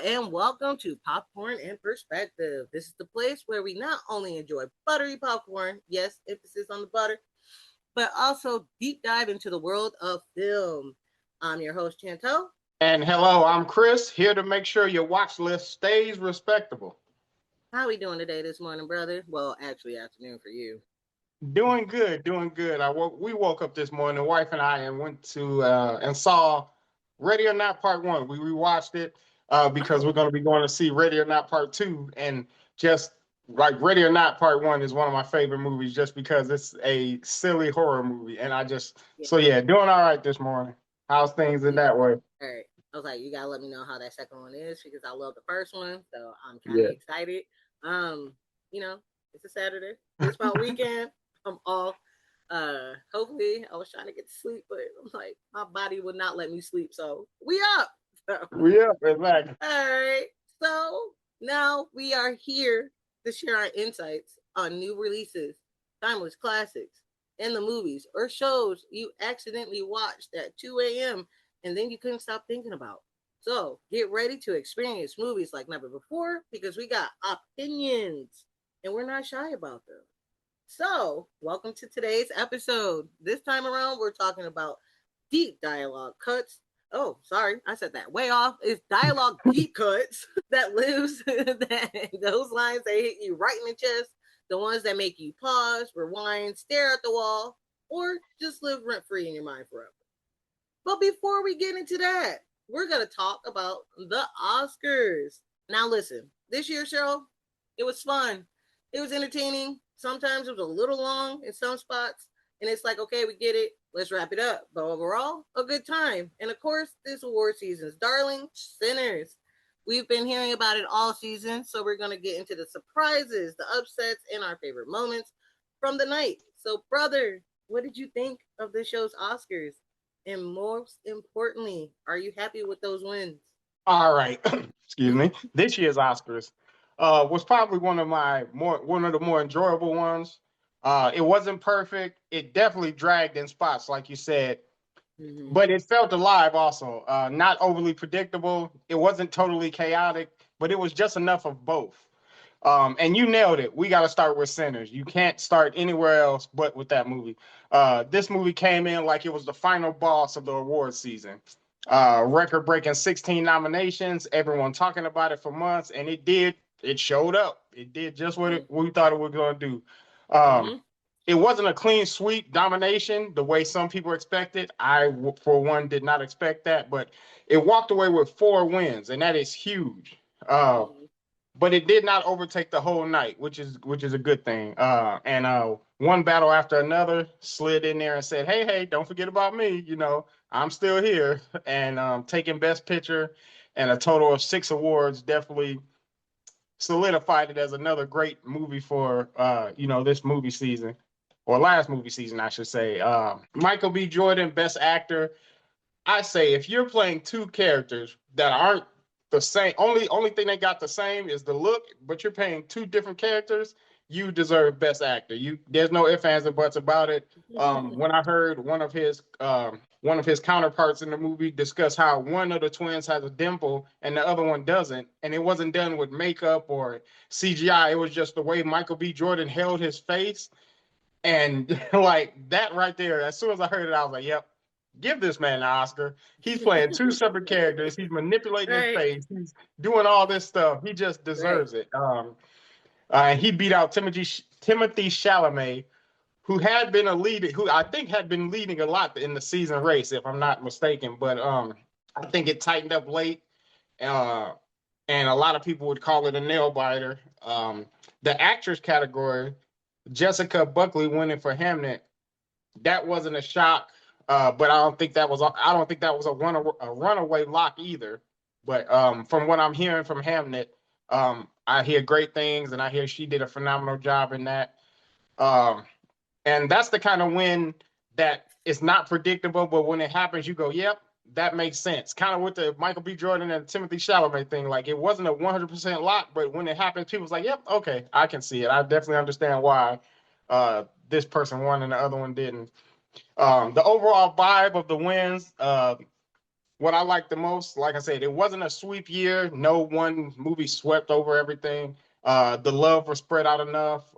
and welcome to Popcorn and Perspective. This is the place where we not only enjoy buttery popcorn, yes, emphasis on the butter, but also deep dive into the world of film. I'm your host, Chantal. And hello, I'm Chris, here to make sure your watch list stays respectable. How are we doing today this morning, brother? Well, actually, afternoon for you. Doing good, doing good. We woke up this morning, wife and I, and went to and saw Ready or Not Part One. We rewatched it because we're Oh, going to be going to see Ready or Not Part Two, and just like Ready or Not Part One is one of my favorite movies, just because it's a silly horror movie, and yeah. doing all right this morning. How's things in Okay. that way? All right. I was like, you gotta let me know how that second one is because I love the first one, so I'm kind of Yeah. excited. Um, you know, it's a Saturday. It's my weekend. I'm off. Hopefully, I was trying to get to sleep, but I'm like, my body would not let me sleep, so we up. Yeah, exactly. All right. So now we are here to share our insights on new releases, timeless classics, and the movies or shows you accidentally watched at 2 a.m. and then you couldn't stop thinking about. So get ready to experience movies like never before because we got opinions and we're not shy about them. So, welcome to today's episode. This time around, we're talking about deep dialogue cuts. Oh, sorry, I said that way off. It's dialogue deep cuts that lives those lines that hit you right in the chest, the ones that make you pause, rewind, stare at the wall, or just live rent free in your mind forever. But before we get into that, we're gonna talk about the Oscars. Now, listen, this year's show, it was fun. It was entertaining. Sometimes it was a little long in some spots, and it's like, okay, we get it. Let's wrap it up. But overall, a good time. And of course, this award season's darling, Sinners. We've been hearing about it all season, so we're gonna get into the surprises, the upsets, and our favorite moments from the night. So, brother, what did you think of the show's Oscars? And most importantly, are you happy with those wins? All right. Excuse me. This year's Oscars was probably one of the more enjoyable ones. It wasn't perfect. It definitely dragged in spots, like you said, Mm-hmm. but it felt alive also. Not overly predictable. It wasn't totally chaotic, but it was just enough of both. And you nailed it. We got to start with Sinners. You can't start anywhere else but with that movie. This movie came in like it was the final boss of the award season. Record breaking 16 nominations, everyone talking about it for months, and it did. It showed up. It did just what we thought it was going to do. Um, Mm-hmm. it wasn't a clean sweep domination the way some people expected. For one, did not expect that, but it walked away with 4 wins, and that is huge. Uh, Mm-hmm. but it did not overtake the whole night, which is a good thing. And one battle after another slid in there and said, "Hey, hey, don't forget about me. I'm still here." And taking Best Picture and a total of 6 awards definitely solidified it as another great movie for this movie season or last movie season, I should say. Michael B. Jordan, Best Actor. I say if you're playing two characters that aren't the same, only thing they got the same is the look, but you're paying two different characters, you deserve Best Actor. There's no ifs, ands, and buts about it. When I heard one of his counterparts in the movie discuss how one of the twins has a dimple and the other one doesn't, and it wasn't done with makeup or CGI. It was just the way Michael B. Jordan held his face, and like that right there. As soon as I heard it, I was like, "Yep, give this man an Oscar. He's playing two separate characters. He's manipulating his Right, face. He's doing all this stuff. He just right. deserves it." He beat out Timothy Chalamet, who had been a lead, who I think had been leading a lot in the season race, if I'm not mistaken. But I think it tightened up late, uh, and a lot of people would call it a nail biter. The actress category, Jessica Buckley winning for Hamnet, that wasn't a shock. But I don't think that was a runaway lock either. But from what I'm hearing from Hamnet, I hear great things, and I hear she did a phenomenal job in that. Um, and that's the kind of win that is not predictable, but when it happens, you go, "Yep, that makes sense." Kind of with the Michael B. Jordan and Timothy Chalamet thing, like it wasn't a 100% lock, but when it happens, people's like, "Yep, okay, I can see it. I definitely understand why this person won and the other one didn't." The overall vibe of the wins what I liked the most, like I said, it wasn't a sweep year. No one movie swept over everything. The love was spread out enough.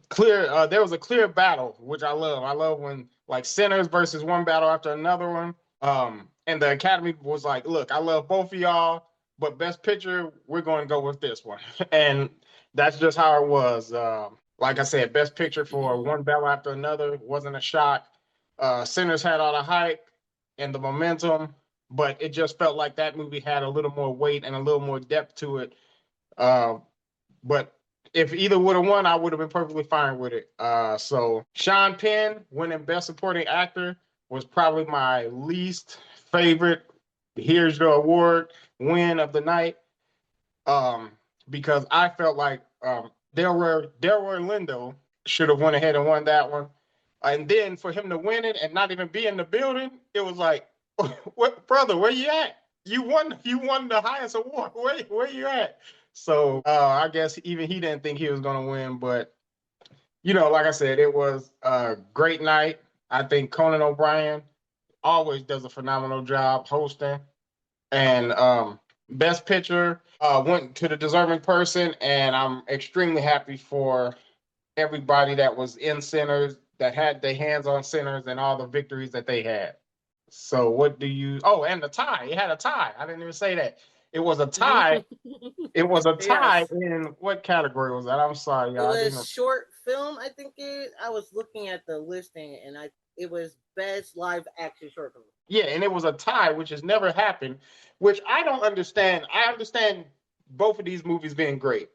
Clear. There was a clear battle, which I love. I love when like Sinners versus one battle after another one. And the Academy was like, "Look, I love both of y'all, but Best Picture, we're going to go with this one." And that's just how it was. Like I said, Best Picture for one battle after another wasn't a shock. Sinners had all the hype and the momentum, but it just felt like that movie had a little more weight and a little more depth to it. Uh, but if either would have won, I would have been perfectly fine with it. So Sean Penn winning Best Supporting Actor was probably my least favorite. Here's your award win of the night. Um, because I felt like Delroy Lindo should have went ahead and won that one. And then for him to win it and not even be in the building, it was like, what, brother, where you at? You won the highest award. Where you at? So I guess even he didn't think he was gonna win, but like I said, it was a great night. I think Conan O'Brien always does a phenomenal job hosting. And Best Picture went to the deserving person, and I'm extremely happy for everybody that was in Sinners, that had their hands on Sinners, and all the victories that they had. So what do you? Oh, and the tie. It had a tie. I didn't even say that. It was a tie. It was a tie Yes. in what category was that? I'm sorry, It y'all. I was didn't. short film, I think I was looking at the listing and it was best live action short film. Yeah, and it was a tie, which has never happened, which I don't understand. I understand both of these movies being great,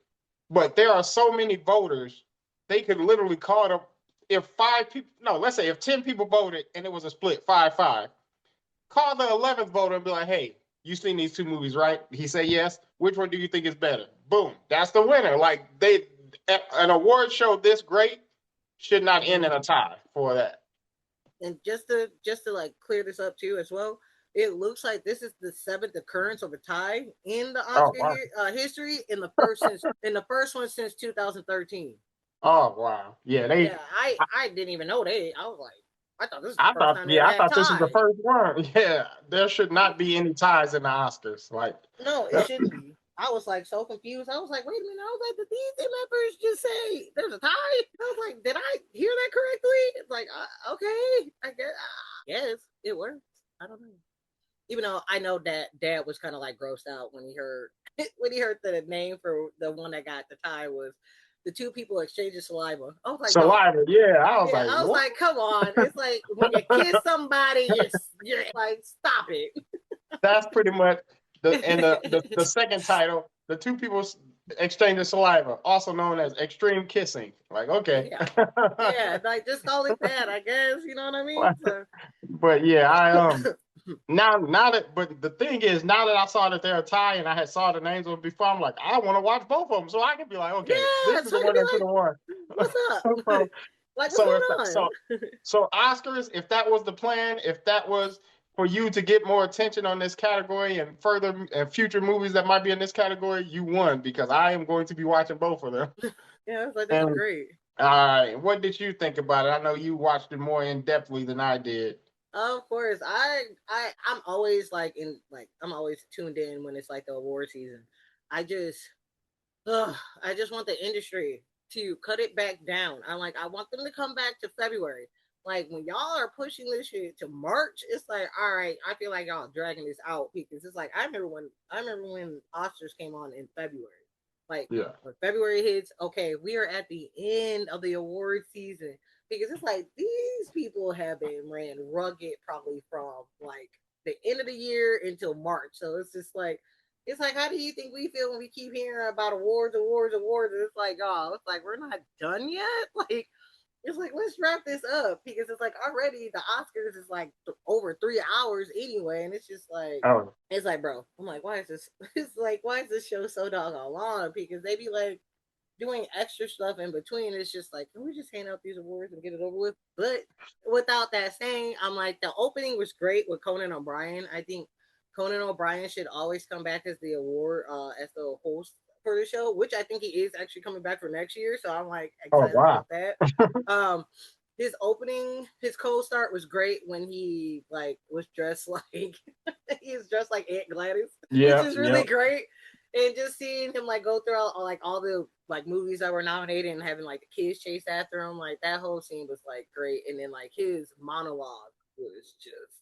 but there are so many voters, they could literally call it up. If 5 people, no, let's say if 10 people voted and it was a split 5-5, call the 11th voter and be like, hey, you seen these two movies, right? He said yes. Which one do you think is better? Boom, that's the winner. Like an award show this great should not end in Mm-hmm. a tie for that. And just to like clear this up too as well, it looks like this is the seventh occurrence of a tie in the Oh Oscar wow. history in the first one since 2013. Oh wow. Yeah, Yeah, I didn't even know that. I was like, I thought this was the I first thought, time they yeah, ever I had thought this was the ties. first one. Yeah, there should not be any ties in the Oscars. Like, No, it shouldn't be. I was like so confused. I was like, wait a minute. I was like, did these members just say there's a tie? I was like, did I hear that correctly? It's like, okay, I guess, yes, it works. I don't know. Even though I know that Dad was kind of like grossed out when he heard when he heard the name for the one that got the tie was the two people exchanging saliva. I was like, dog. saliva. Yeah, I was Yeah, like, I was what? like, come on. It's like when you kiss somebody, you're like, stop it. That's pretty much the second title. The two people exchanging saliva, also known as extreme kissing. Like, okay. Yeah. Yeah, like just call it that, I guess. You know what I mean? So But yeah, I now that, but the thing is, now that I saw that they're a tie and I had saw the names of them before, I'm like, I want to watch both of them so I can be like, okay, this yeah, is so the I could one be that should have like, won. what's up? so, Like, what's so if going on? so Oscars, if that was the plan, if that was for you to get more attention on this category and further and future movies that might be in this category, you won because I am going to be watching both of them. Yeah, I was like, this is And great. what did you think about it? I know you watched it more in depthly than I did. Of course, I'm always I'm always tuned in when it's like the award season. I just I just want the industry to cut it back down. I want them to come back to February. Like when y'all are pushing this shit to March, it's like, all right, I feel like y'all dragging this out because it's like I remember when Oscars came on in February. Like Yeah. when February hits, okay, we are at the end of the award season because it's like these people have been ran rugged probably from like the end of the year until March. So it's like, how do you think we feel when we keep hearing about awards, awards, awards? And it's like, oh, it's like we're not done yet. Like, it's like let's wrap this up because it's like already the Oscars is like over 3 hours anyway, and Oh, it's like, bro, I'm like, why is this? It's like, why is this show so doggone long? Because they be like doing extra stuff in between. It's just like, can we just hand out these awards and get it over with? But without that saying, I'm like, the opening was great with Conan O'Brien. I think Conan O'Brien should always come back as the award, as the host for the show, which I think he is actually coming back for next year. So I'm like oh excited wow. about that. Um, his opening, his cold start was great when he like was dressed like he was dressed like Aunt Gladys, which Yep, is really yep. great. And just seeing him like go through all the like movies that were nominated and having like the kids chase after him, like that whole scene was like great. And then like his monologue was just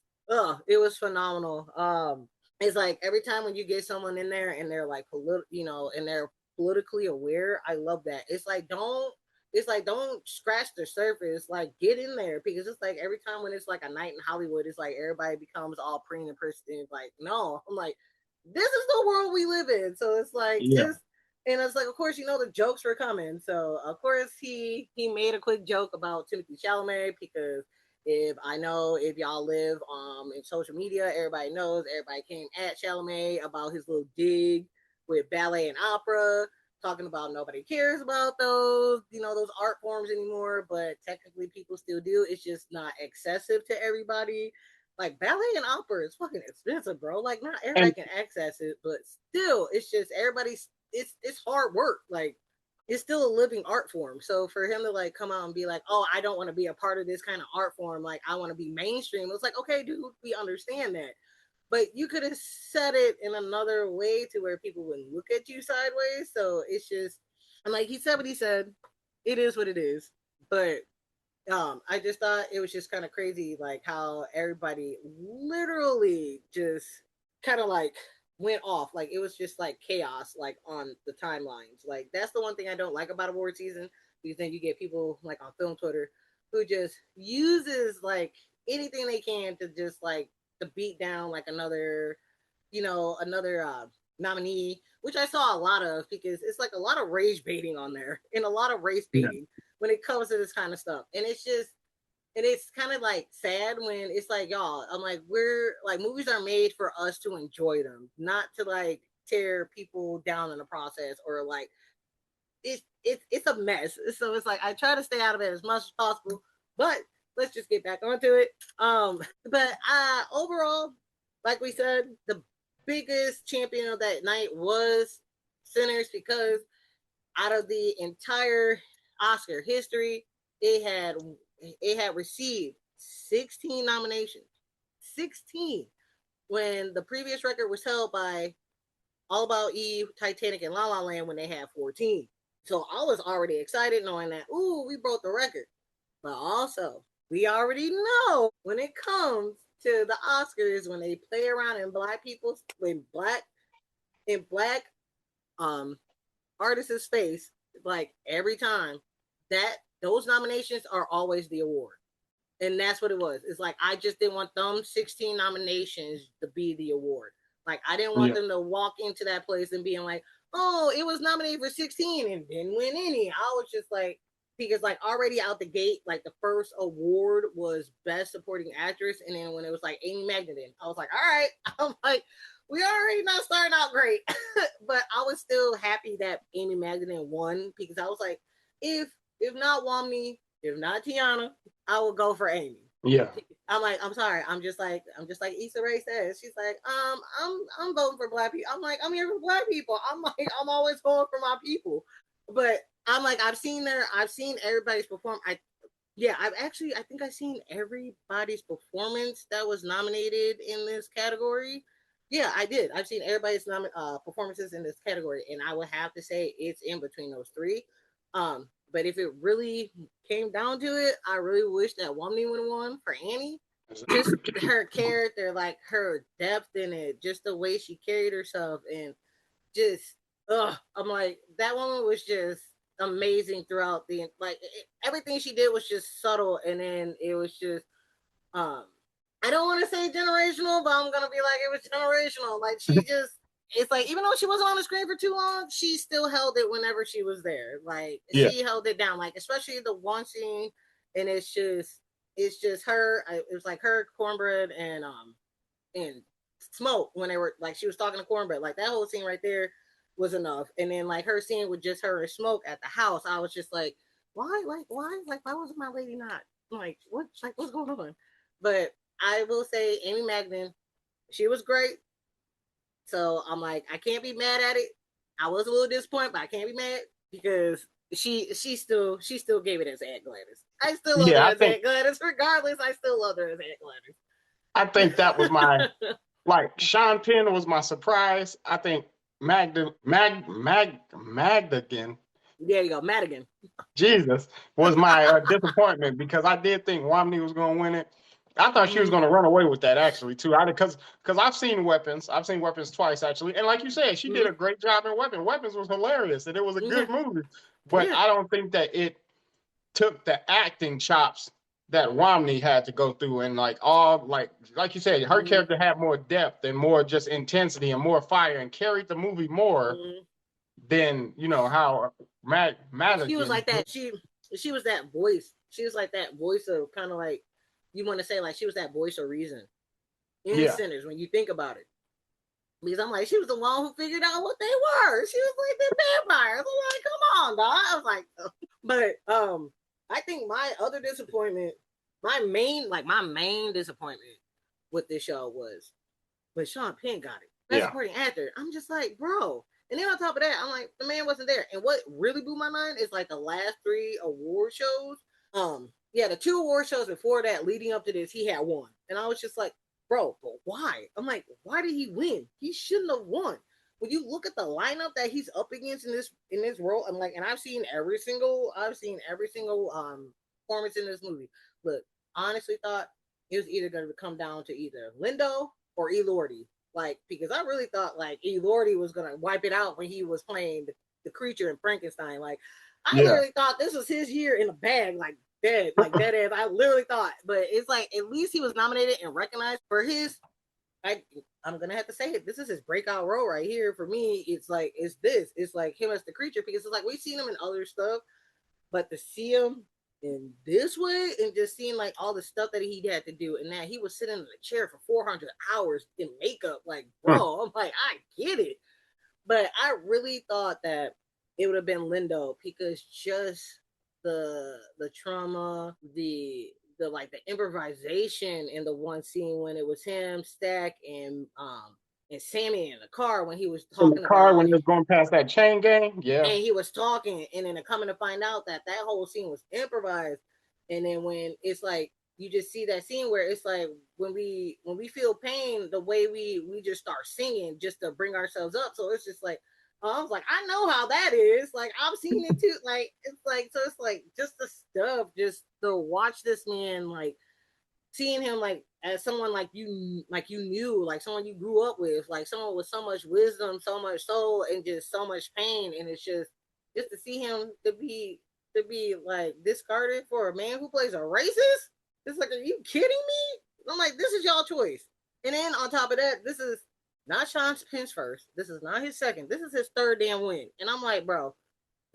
it was phenomenal. It's like every time when you get someone in there and they're like and they're politically aware, I love that. It's like don't scratch the surface, like get in there, because it's like every time when it's like a night in Hollywood, it's like everybody becomes all preen and person. Like, no, I'm like, this is the world we live in. So it's like Yeah. just and it's like, of course, the jokes were coming. So of course he made a quick joke about Timothy Chalamet, because if y'all live in social media, everybody knows everybody came at Chalamet about his little dig with ballet and opera, talking about nobody cares about those art forms anymore, but technically people still do. It's just not excessive to everybody. Like ballet and opera is fucking expensive, bro. Like not everybody And can access it, but still, it's just everybody's. It's hard work. Like it's still a living art form. So for him to like come out and be like, "Oh, I don't want to be a part of this kind of art form. Like I want to be mainstream." It's like, okay, dude, we understand that, but you could have said it in another way to where people wouldn't look at you sideways. So it's just, I'm like, he said what he said. It is what it is. But I just thought it was just kind of crazy, like how everybody literally just kind of like went off. Like it was just like chaos, like on the timelines. Like that's the one thing I don't like about award season, because then you get people like on film Twitter who just uses like anything they can to just like to beat down like another nominee, which I saw a lot of, because it's like a lot of rage baiting on there and a lot of race yeah, baiting when it comes to this kind of stuff. And it's kind of like sad when it's like, y'all, I'm like, we're like, movies are made for us to enjoy them, not to like tear people down in the process, or like it's a mess. So it's like I try to stay out of it as much as possible. But let's just get back onto it. But overall, like we said, the biggest champion of that night was Sinners, because out of the entire Oscar history, it had it had received 16 nominations. 16, when the previous record was held by All About Eve, Titanic, and La La Land when they had 14. So I was already excited knowing that, ooh, we broke the record. But also, we already know when it comes to the Oscars, when they play around in black um artist's face, like every time, that those nominations are always the award. And that's what it was. It's like I just didn't want them 16 nominations to be the award. Like I didn't want yeah, them to walk into that place and being like, "Oh, it was nominated for 16 and didn't win any." I was just like, because like already out the gate, like the first award was Best Supporting Actress, and then when it was like Amy Magdalene, I was like, "All right," I'm like, "We already not starting out great," but I was still happy that Amy Magdalene won, because I was like, if not Womney, if not Tiana, I would go for Amy. yeah, I'm like, I'm sorry. I'm just like Issa Rae says. She's like, I'm voting for black people. I'm like, I'm here for black people. I'm like, I'm always going for my people. But I'm like, I've seen everybody's perform. I think I've seen everybody's performance that was nominated in this category. Yeah, I did. I've seen everybody's performances in this category, and I would have to say it's in between those three. But if it really came down to it, I really wish that Womney would have won for Annie. Just her character, like her depth in it, just the way she carried herself, and just I'm like, that woman was just amazing throughout everything she did was just subtle, and then it was just um I don't want to say generational, but I'm gonna be like, it was generational. Like she just, it's like, even though she wasn't on the screen for too long, she still held it whenever she was there. Like yeah, she held it down, like especially the one scene, and it's just her. It was like her, Cornbread, and Smoke, when they were like, she was talking to Cornbread, like that whole scene right there was enough. And then like her scene with just her and Smoke at the house, I was just like, why wasn't my lady not what's going on? But I will say Amy Magnin, she was great. So I'm like, I can't be mad at it. I was a little disappointed, but I can't be mad, because she still gave it as Aunt Gladys. I still love her Yeah, as Aunt Gladys, regardless. I still love her as Aunt I think that was my like Sean Penn was my surprise. I think Magdigan, There you go, Madigan. Jesus, was my disappointment because I did think Romney was going to win it. I thought she was Mm-hmm. going to run away with that actually too. Because I've seen Weapons. I've seen Weapons twice actually, and like you said, she did Mm-hmm. a great job in Weapons. Weapons was hilarious and it was a Yeah, good movie. But yeah. I don't think that it took the acting chops that Romney had to go through, and like you said, her Mm-hmm. character had more depth and more just intensity and more fire and carried the movie more Mm-hmm. than how She was Madigan. like that. She was that voice. She was like that voice of kind of like you want to say like she was that voice of reason in Yeah. Sinners when you think about it. Because I'm like, she was the one who figured out what they were. She was like the vampires. I'm like, come on, dog. I was like, oh. But I think my other disappointment, my main disappointment with this show was when Sean Penn got it. Best Yeah. supporting actor. I'm just like, bro. And then on top of that, I'm like, the man wasn't there. And what really blew my mind is like the last 3 award shows. Yeah, the 2 award shows before that, leading up to this, he had won. And I was just like, bro, but why? I'm like, why did he win? He shouldn't have won. When you look at the lineup that he's up against in this role, I'm like, and I've seen every single performance in this movie. Look, honestly thought it was either going to come down to either Lindo or Elordi. Like, because I really thought like Elordi was gonna wipe it out when he was playing the creature in Frankenstein. Like, I Yeah. literally thought this was his year in a bag, like dead ass. I literally thought, but it's like at least he was nominated and recognized for his. I'm gonna have to say it. This is his breakout role right here. For me, it's like it's like him as the creature because it's like we've seen him in other stuff, but to see him in this way and just seeing like all the stuff that he had to do and that he was sitting in a chair for 400 hours in makeup, like, bro, I'm like, I get it. But I really thought that it would have been Lindo because just the trauma, the like the improvisation in the one scene when it was him, Stack, and Sammy in the car when he was In the talking car about when he it was going past that chain gang. Yeah. and he was talking, and then coming to find out that that whole scene was improvised, and then when it's like you just see that scene where it's like when we feel pain, the way we just start singing just to bring ourselves up. So it's just like I was like, I know how that is. Like I've seen it too. Like it's like so it's like just the stuff, just to watch this man like seeing him like as someone like you knew, like someone you grew up with, like someone with so much wisdom, so much soul, and just so much pain, and it's just to see him to be like discarded for a man who plays a racist. It's like, are you kidding me? I'm like, this is y'all choice. And then on top of that, this is not Sean Penn's first. This is not his second. This is his third damn win. And I'm like, bro,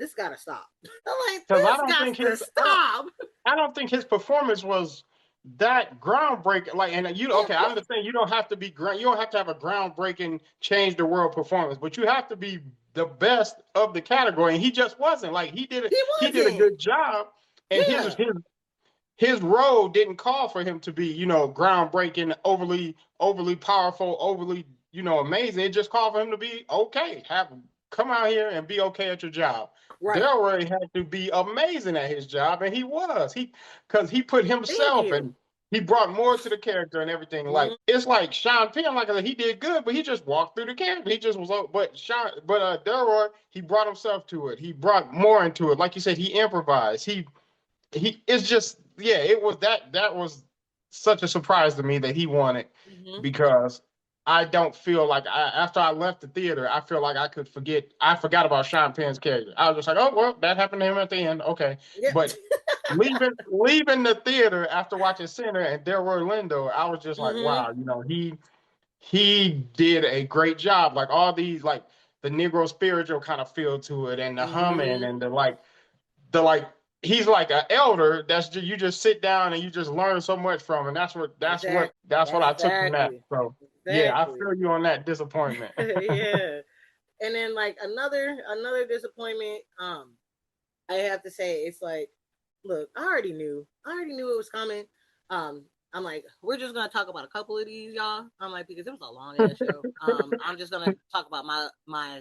this gotta stop. I'm like, Because this got to stop. I don't think his performance was that groundbreaking. Like, and It okay, I understand you don't have to be you don't have to have a groundbreaking, change the world performance, but you have to be the best of the category. And he just wasn't. Like, he did it. he He did a wasn't. good job, and Yeah. his role didn't call for him to be, groundbreaking, overly powerful, overly, amazing. It just called for him to be okay. Come out here and be okay at your job. Right. Delroy had to be amazing at his job, and he was. Because he put Thank himself you. and he brought more to the character and everything. Like, Mm-hmm. it's like Sean Penn, like I said, he did good, but he just walked through the character. He just was, Delroy, he brought himself to it. He brought more into it. Like you said, he improvised. He it's just, yeah, that was such a surprise to me that he won it, Mm-hmm. because I don't feel like after I left the theater, I feel like I forgot about Sean Penn's character. I was just like, oh well, that happened to him at the end, okay. Yep. But leaving the theater after watching Sinner and Delroy Lindo, I was just like, Mm-hmm. wow, he did a great job. Like, all these, like, the Negro spiritual kind of feel to it, and the humming, Mm-hmm. and the he's like an elder you just sit down and you just learn so much from, and that's what I took from that. Exactly. So yeah, I Exactly. feel you on that disappointment. Yeah. And then like another disappointment. I have to say it's like, look, I already knew it was coming. I'm like, we're just gonna talk about a couple of these, y'all. I'm like, because it was a long ass show. I'm just gonna talk about my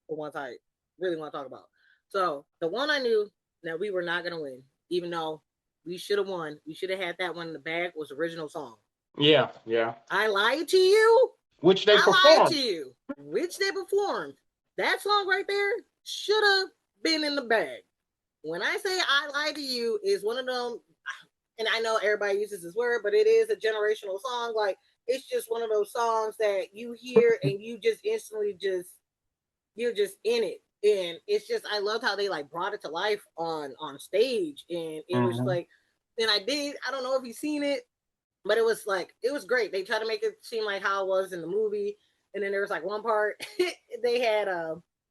the ones I really want to talk about. So the one I knew that we were not gonna win, even though we should have won. We should have had that one in the bag. Was original song. Yeah, yeah. I lied to you. Which they I lied to performed. you. Which they performed. That song right there should have been in the bag. When I say I lied to you, is one of them, and I know everybody uses this word, but it is a generational song. Like it's just one of those songs that you hear and you just instantly just you're just in it. And it's just I loved how they like brought it to life on stage, and it was Mhm. like, and I don't know if you've seen it, but it was like it was great. They tried to make it seem like how it was in the movie, and then there was like one part they had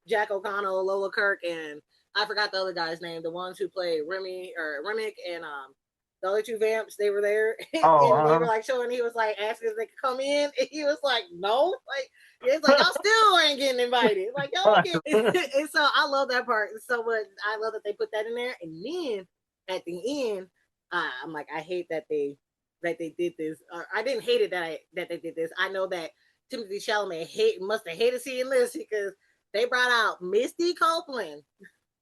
Jack O'Connell, Lola Kirk, and I forgot the other guy's name, the ones who played Remy or Remick and the other two vamps. They were there, Oh, and they were like showing. He was like asking if they could come in, and he was like, "No," like it's like y'all still ain't getting invited. Like y'all can't. And so I love that part so much. I love that they put that in there, and then at the end, I'm like, I hate that they did this. I didn't hate it that they did this. I know that Timothy Chalamet must have hated seeing this because they brought out Misty Copeland.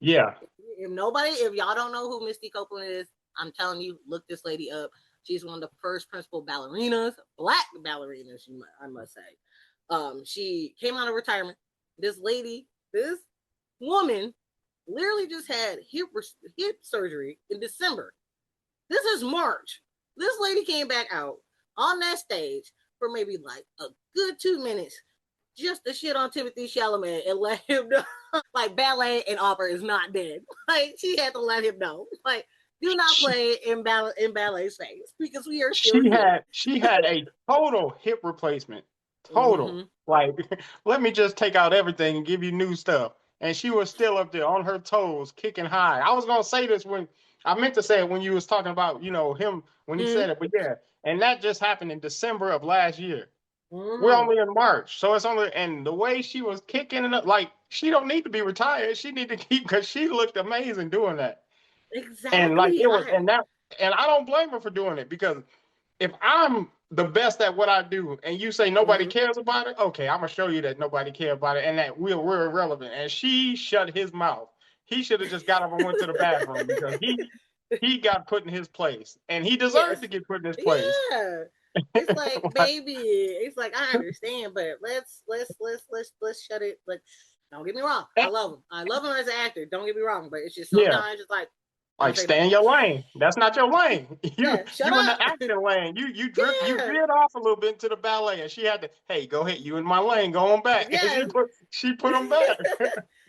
yeah. If y'all don't know who Misty Copeland is, I'm telling you, look this lady up. She's one of the first principal ballerinas, black ballerinas, I must say. She came out of retirement. This woman, literally just had hip surgery in December. This is March. This lady came back out on that stage for maybe like a good 2 minutes just to shit on Timothy Chalamet and let him know like ballet and opera is not dead. Like she had to let him know. Like do not She, play in ballet's face because we are still here. she had a total hip replacement. Total. Mm-hmm. Like, let me just take out everything and give you new stuff. And she was still up there on her toes, kicking high. I was gonna say this when I meant to say it when you was talking about, him when he Mm-hmm. said it, but yeah. And that just happened in December of last year. We're Mm-hmm. only in March, so it's only and the way she was kicking it up, like she don't need to be retired. She need to keep because she looked amazing doing that. And like Exactly. it was, and I don't blame her for doing it because if I'm the best at what I do and you say nobody Mm-hmm. cares about it, okay, I'm gonna show you that nobody cares about it and that we're irrelevant. And she shut his mouth. He should have just got up and went to the bathroom because he got put in his place and he deserved Yes. to get put in his place. Yeah. It's like, baby, it's like I understand, but let's shut it. Like, don't get me wrong. I love him. I love him as an actor. Don't get me wrong, but it's just Yeah, sometimes it's like, don't like say stay in nothing. your lane. That's not your lane. You Yeah, shut you in up. the acting lane. You Yeah, veered off a little bit into the ballet, and she had to. Hey, go ahead. You in my lane. Go on back. And yes. she put him back.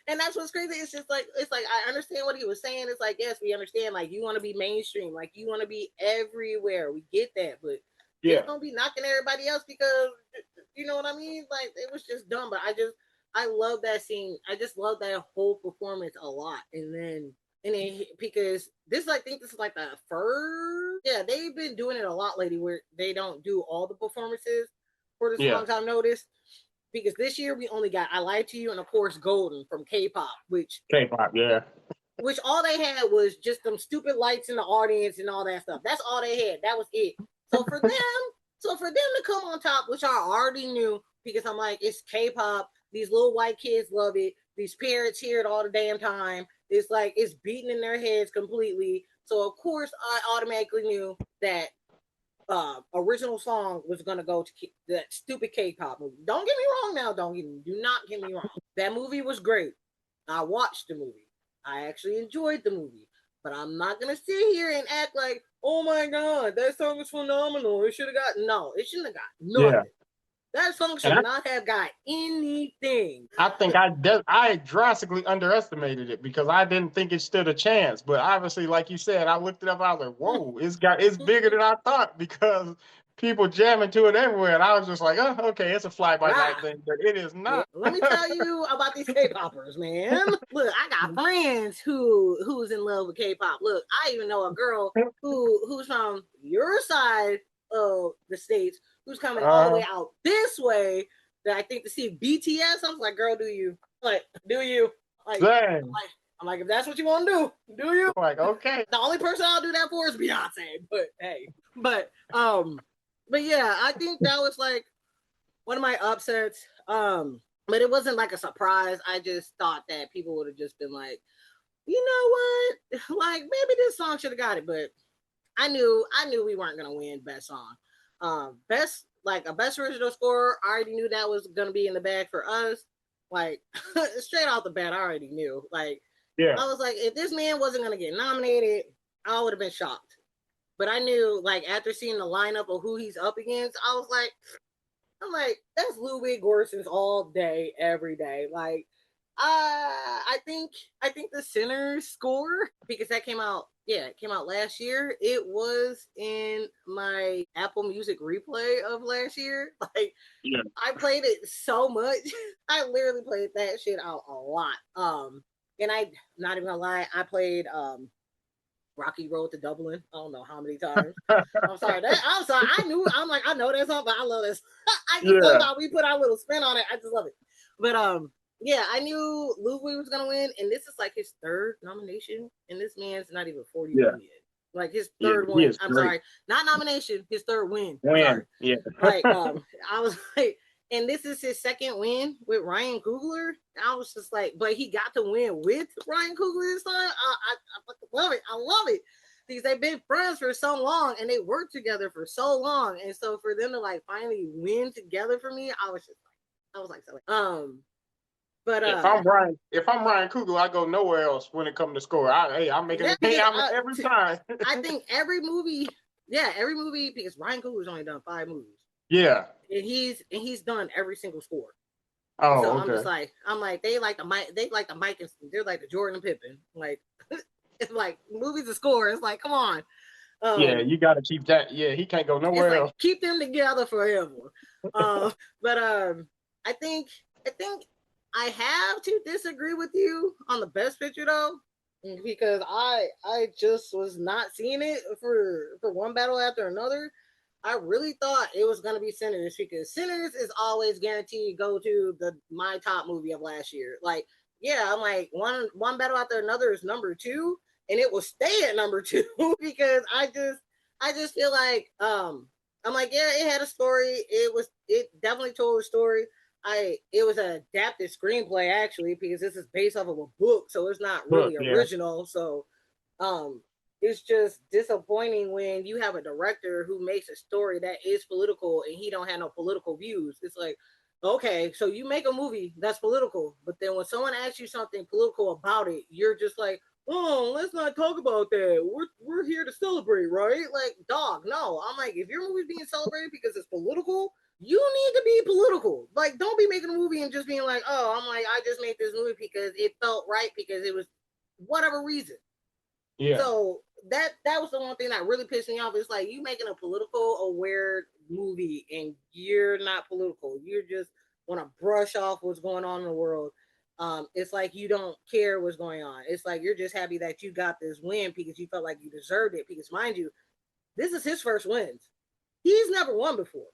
And that's what's crazy. It's like I understand what he was saying. It's like yes, we understand. Like you want to be mainstream. Like you want to be everywhere. We get that, but Yeah, just don't be knocking everybody else because you know what I mean. Like it was just dumb. But I love that scene. I just love that whole performance a lot. And then because I think this is like the first. Yeah, they've been doing it a lot lately where they don't do all the performances for the yeah. songs I've noticed because this year we only got "I Lied to You" and of course "Golden" from K-pop, K-pop. Yeah, which all they had was just them stupid lights in the audience and all that stuff. That's all they had. That was it. So for them, to come on top, which I already knew because I'm like, it's K-pop. These little white kids love it. These parents hear it all the damn time. It's like it's beating in their heads completely. So of course I automatically knew that original song was gonna go to that stupid K-pop movie. Don't get me wrong now. Do not get me wrong. That movie was great. I watched the movie. I actually enjoyed the movie. But I'm not gonna sit here and act like, oh my god, that song was phenomenal. It should have got no. It shouldn't have got yeah. nothing. That song And should not have got anything. I think I drastically underestimated it because I didn't think it stood a chance. But obviously, like you said, I looked it up. I was like, "Whoa, it's bigger than I thought," because people jamming to it everywhere. And I was just like, "Oh, okay, it's a fly by Ah, night thing," but it is yeah. not. Let me tell you about these K-poppers, man. Look, I got friends who's in love with K-pop. Look, I even know a girl who's from your side of the states who's coming all the uh, way out this way that I think to see BTS. I was like, girl, do you? Like, do you? Like, dang. I'm like, if that's what you want to do you? Like, okay, The only person I'll do that for is Beyonce. But hey, but yeah, I think that was like one of my upsets. But it wasn't like a surprise. I just thought that people would have just been like, you know what? Like maybe this song should have got it, but I knew we weren't gonna win best song. Best like a best original score. I already knew that was gonna be in the bag for us. Like straight off the bat, I already knew. Like Yeah. I was like, if this man wasn't gonna get nominated, I would have been shocked. But I knew, like after seeing the lineup of who he's up against, I'm like, that's Ludwig Göransson's all day, every day. Like, I think the Sinners score because that came out, yeah, it came out last year. It was in my Apple Music replay of last year. Like, Yeah. I played it so much. I literally played that shit out a lot. And I'm not even gonna lie, I played Rocky Road to Dublin. I don't know how many times. I'm sorry. I'm sorry. I knew. I'm like, I know that song, but I love this. I just love Yeah. how we put our little spin on it. I just love it. But yeah, I knew Ludwig was gonna win, and this is like his third nomination, and this man's not even 41 Yeah. yet. Like his Yeah. third He win. is I'm great. sorry, not nomination. His third win. I'm Win. sorry. Yeah. Like I was like, and this is his second win with Ryan Coogler. I was just like, but he got to win with Ryan Coogler this time. I fucking love it. I love it because they've been friends for so long and they worked together for so long, and so for them to like finally win together for me, I was just like, I was like, so but If I'm Ryan Coogler, I go nowhere else when it comes to score. I'm making yeah, it pay because out every time. I think every movie, yeah, every movie because Ryan Coogler's only done 5 movies, Yeah. and he's done every single score. And so Oh, I'm just okay. like, they like the Mike, and they're like the Jordan and Pippen. Like, it's like movies and score. It's like, come on. Yeah, Um, you got to keep that. Yeah, he can't go it's nowhere like else. keep them together forever. But I think I think I have to disagree with you on the best picture though, because I just was not seeing it for one battle after another. I really thought it was gonna be Sinners because Sinners is always guaranteed to go to the my top movie of last year. Like, yeah, I'm like one battle after another is number two, and it will stay at number two because I just feel like I'm like, yeah, it had a story. It definitely told a story. It was an adapted screenplay actually because this is based off of a book, so it's not Look, really yeah, original. So um it's just disappointing when you have a director who makes a story that is political and he don't have no political views. It's like, okay, so you make a movie that's political, but then when someone asks you something political about it, you're just like, oh, let's not talk about that. We're here to celebrate, right? Like, dog, no. I'm like, if your movie's being celebrated because it's political, you need to be political. Like, don't be making a movie and just being like, oh, I'm like, I just made this movie because it felt right because it was whatever reason. yeah, So that was the one thing that really pissed me off. It's like you making a political aware movie and you're not political. You just want to brush off what's going on in the world. It's like you don't care what's going on. It's like you're just happy that you got this win because you felt like you deserved it. Because mind you, this is his first wins. He's never won before,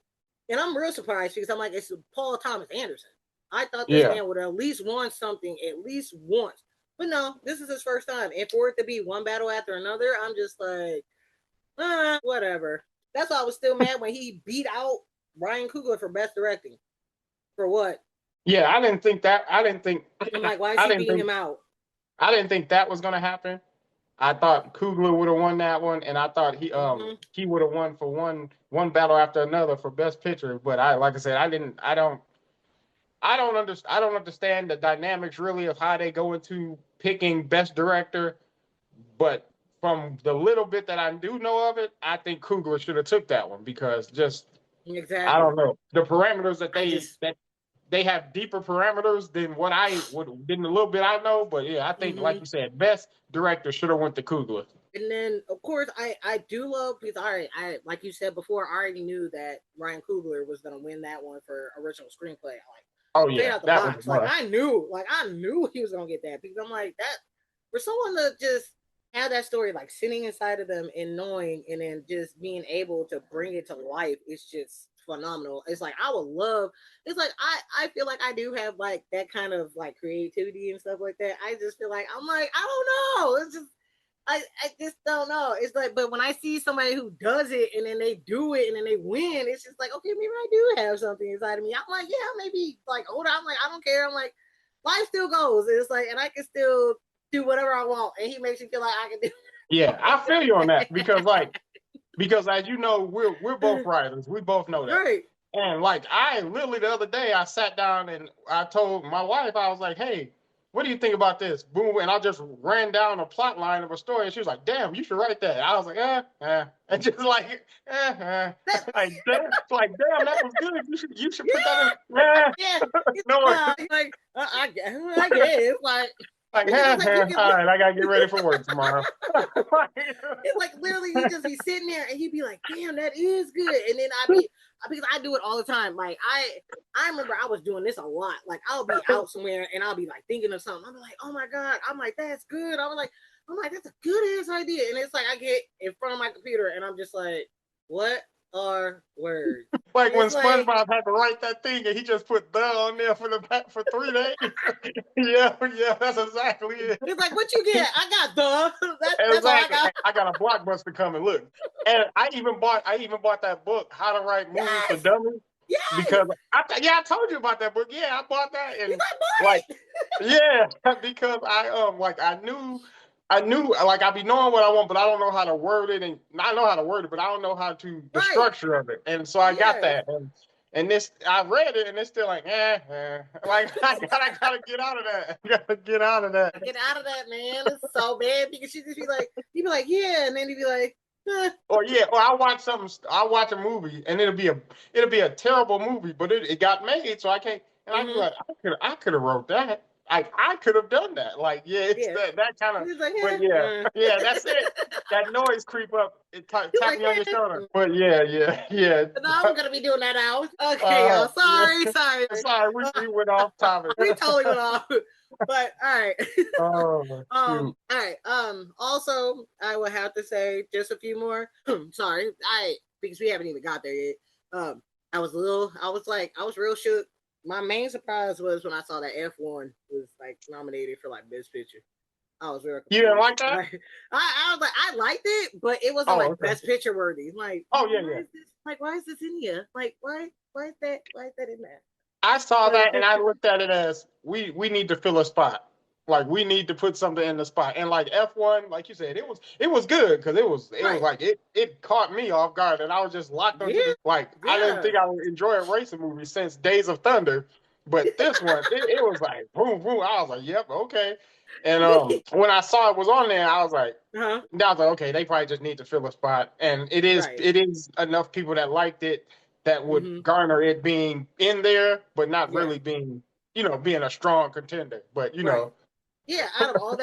and I'm real surprised because I'm like, it's Paul Thomas Anderson. I thought this yeah, man would at least won something at least once. But no, this is his first time. And for it to be one battle after another, I'm just like, whatever. That's why I was still mad when he beat out Ryan Coogler for best directing. For what? yeah. I didn't think that. I didn't think. I'm like, why is I he didn't beating think. him out? I didn't think that was gonna happen. I thought Kugler would have won that one, and I thought Mm-hmm. he would have won for one battle after another for best picture. But like I said, I don't understand the dynamics really of how they go into picking best director. But from the little bit that I do know of it, I think Kugler should have took that one because just I Exactly. don't know the parameters I just, that they have deeper parameters than what I would than the little bit I know. But yeah, I think like mm-hmm. you said, best director should have went to Kugler. And then of course I do love because I like you said before, I already knew that Ryan Coogler was gonna win that one for original screenplay. Like Oh straight yeah, out the that was a box. must. Like I knew he was gonna get that because I'm like that for someone to just have that story like sitting inside of them and knowing and then just being able to bring it to life is just phenomenal. It's like I would love it's like I feel like I do have like that kind of like creativity and stuff like that. I just feel like I'm like, I don't know. It's just I just don't know. It's like, but when I see somebody who does it and then they do it and then they win, it's just like, okay, maybe I do have something inside of me. I'm like, yeah, maybe like older. I'm like, I don't care. I'm like, life still goes. And it's like, and I can still do whatever I want, and he makes me feel like I can do. Yeah, I feel you on that because as you know, we're both writers. We both know that. Right. And like I literally the other day I sat down and I told my wife, I was like, hey, what do you think about this? Boom, and I just ran down a plot line of a story, and she was like, damn, you should write that. I was like, and just like, like damn, that was good. You should put that in. Yeah. No, Like I guess like. like, Because I was like, you can, all right, I gotta get ready for work tomorrow. it's like literally you just be sitting there and you'd be like, damn, that is good. And then I'd be, because I do it all the time. Like I remember I was doing this a lot. Like I'll be out somewhere and I'll be like thinking of something. I'm like, oh my God. I'm like, that's good. I'm like, that's a good ass idea. And it's like I get in front of my computer and I'm just like, what are words? Like when SpongeBob had to write that thing and he just put the on there for 3 days. yeah, that's exactly it. It's like, what you get? I got the. That's exactly. all I got. I got a blockbuster coming. Look, and I even bought that book, How to Write Movies for Dummies. Yes. Because I told you about that book. Yeah, I bought that, and like, yeah, because I knew like I be knowing what I want, but I don't know how to word it, and I know how to word it, but I don't know how to the structure of it, and so I got that, and this I read it, and it's still like like I gotta get out of that. I gotta get out of that. Get out of that, man. It's so bad because she just be like, he'd be like, yeah, and then he'd be like. Or I watch a movie and it'll be a terrible movie, but it got made, so I can't. And I be like, I could have wrote that. I could have done that. Like, it's that kind of. Like, but that's it. That noise creep up. It tap me on your shoulder. But yeah. No, I'm gonna be doing that now. Okay, y'all. Sorry. We went off topic. We totally went off. But all right. All right. Also, I will have to say just a few more. Sorry, because we haven't even got there yet. I was real shook. My main surprise was when I saw that F1 was like nominated for like Best Picture. I was real confused. You didn't like that? I was like, I liked it, but it wasn't Best Picture worthy. Like, why is this in here? Like, why is that in there? I saw that and I looked at it as we need to fill a spot. Like we need to put something in the spot. And like F1, like you said, it was good because it was like it caught me off guard and I was just locked onto it. Like I didn't think I would enjoy a racing movie since Days of Thunder. But this one, it was like boom, boom. I was like, yep, okay. And when I saw it was on there, I was like, okay, they probably just need to fill a spot. And it is enough people that liked it that would garner it being in there, but not really being, being a strong contender. But you know. Yeah, out of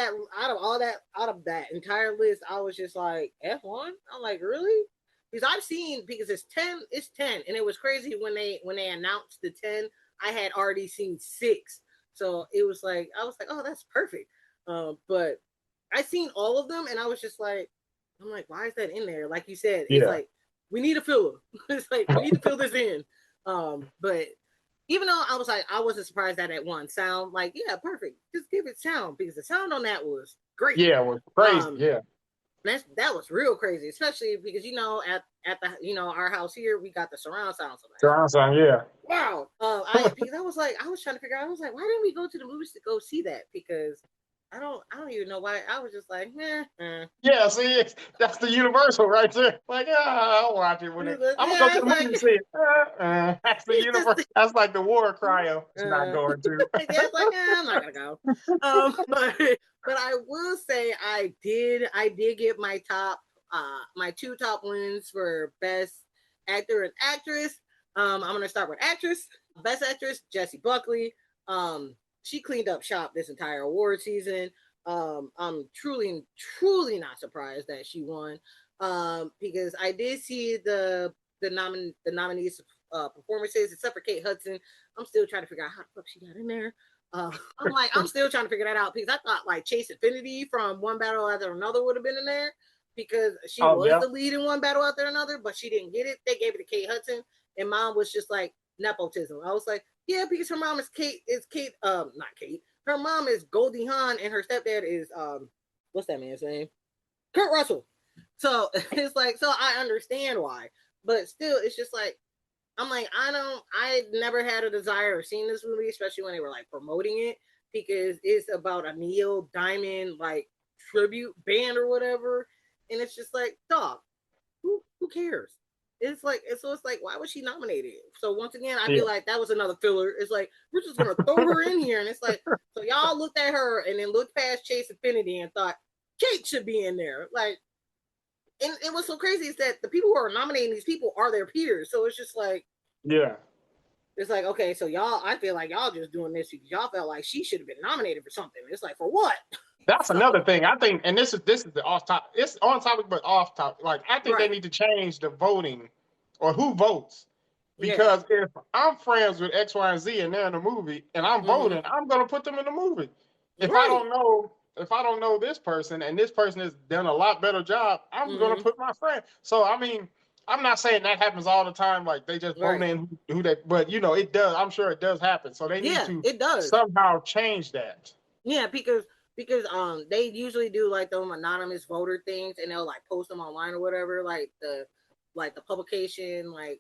that entire list, I was just like, F1? I'm like, really? Because it's 10, and it was crazy when they announced the 10, I had already seen 6. So it was like, I was like, oh, that's perfect. But I seen all of them and I was just like, I'm like, why is that in there? Like you said, it's like, we need a filler. It's like, we need to fill this in. But even though I was like, I wasn't surprised that it won sound, like, yeah, perfect. Just give it sound because the sound on that was great. Yeah, it was crazy. That was real crazy, especially because at the our house here we got the surround sound. Surround sound, yeah. Wow. Because I was trying to figure out. I was like, why didn't we go to the movies to go see that? Because I don't even know why. I was just like, Yeah, see, that's the universal right there. Like, I'll watch it when I'm gonna go to the movie and see it. That's the universal. That's like the war cry of it's not going to. It's like, I'm not gonna go. But I will say I did get my my 2 top wins for best actor and actress. I'm gonna start with actress. Best actress, Jessie Buckley. She cleaned up shop this entire award season. I'm truly not surprised that she won. Because I did see the nominees performances, except for Kate Hudson. I'm still trying to figure out how the fuck she got in there. I'm still trying to figure that out because I thought like Chase Infinity from One Battle After Another would have been in there because she was the lead in One Battle After Another, but she didn't get it. They gave it to Kate Hudson, and mom was just like nepotism. I was like, yeah, because her mom is not Kate. Her mom is Goldie Hawn, and her stepdad is what's that man's name? Kurt Russell. So it's like, so I understand why, but still, it's just like, I'm like, I never had a desire of seeing this movie, especially when they were like promoting it, because it's about a Neil Diamond like tribute band or whatever, and it's just like, dog, who cares? It's like, and so it's like, why was she nominated? So once again, I Yeah. feel like that was another filler. It's like, we're just gonna throw her in here, and it's like, so y'all looked at her and then looked past Chase Affinity and thought Kate should be in there. Like, and what's so crazy is that the people who are nominating these people are their peers. So it's just like, Yeah. it's like, okay, so y'all, I feel like y'all just doing this because y'all felt like she should have been nominated for something. It's like, for what? That's So, another thing. I think, and this is the off topic. It's on topic, but off topic. Like I think they right. need to change the voting or who votes. Yeah. Because if I'm friends with X, Y, and Z and they're in the movie and I'm Mm-hmm. voting, I'm gonna put them in the movie. Right. If I don't know this person and this person has done a lot better job, I'm gonna Mm-hmm. put my friend. So I mean, I'm not saying that happens all the time, like they just vote Right. in who they, but you know, it does. I'm sure it does happen. So they need Yeah, to it does. somehow change that. Yeah, because they usually do like them anonymous voter things and they'll like post them online or whatever, like the publication like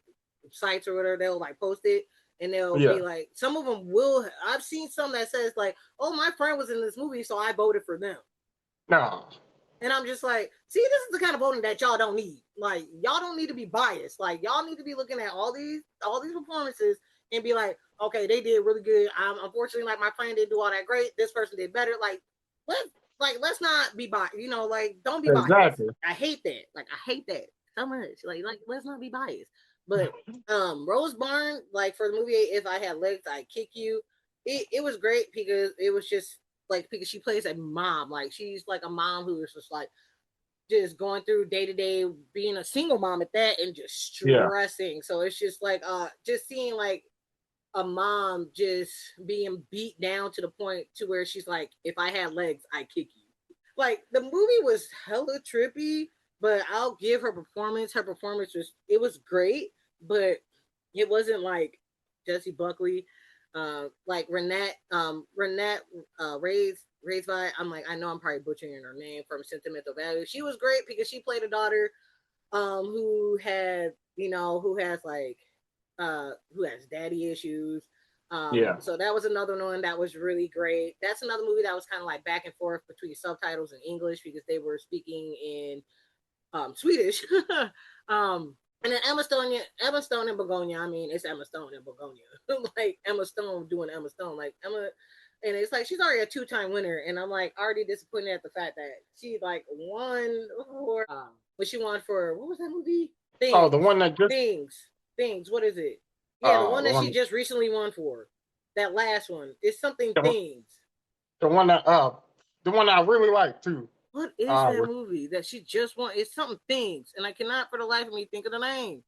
sites or whatever, they'll like post it and they'll be Yeah. like, some of them will, I've seen some that says like, oh, my friend was in this movie so I voted for them. No. And I'm just like, see, this is the kind of voting that y'all don't need. Like, y'all don't need to be biased. Like, y'all need to be looking at all these performances and be like, okay, they did really good. Unfortunately, like my friend didn't do all that great. This person did better. Let let's not be biased. You know, like don't be biased. Exactly. I hate that. Like I hate that so much. Like let's not be biased. But Rose Byrne, like for the movie If I Had Legs, I'd Kick You. It was great because it was just like, because she plays a mom, like she's like a mom who is just like just going through day to day being a single mom at that and just Yeah. stressing. So it's just like just seeing like a mom just being beat down to the point to where she's like, if I had legs, I'd kick you. Like the movie was hella trippy, but I'll give her performance. Her performance was, it was great, but it wasn't like Jessie Buckley, like Renette raised by. I'm like, I know I'm probably butchering her name, from Sentimental Value. She was great because she played a daughter who had, who has like who has daddy issues. Yeah. So that was another one that was really great. That's another movie that was kind of like back and forth between subtitles and English because they were speaking in Swedish. And then Emma Stone and Begonia. I mean, it's Emma Stone and Begonia. Like Emma Stone doing Emma Stone. Like Emma, and it's like she's already a two-time winner, and I'm like already disappointed at the fact that she like won for but she won for, what was that movie? Oh, the Things, one that just things, things. What is it? Yeah, the one the that she one just recently won for. That last one. It's something the, things. the one that the one that I really like too. What is that With movie that she just won? It's something things, and I cannot for the life of me think of the name.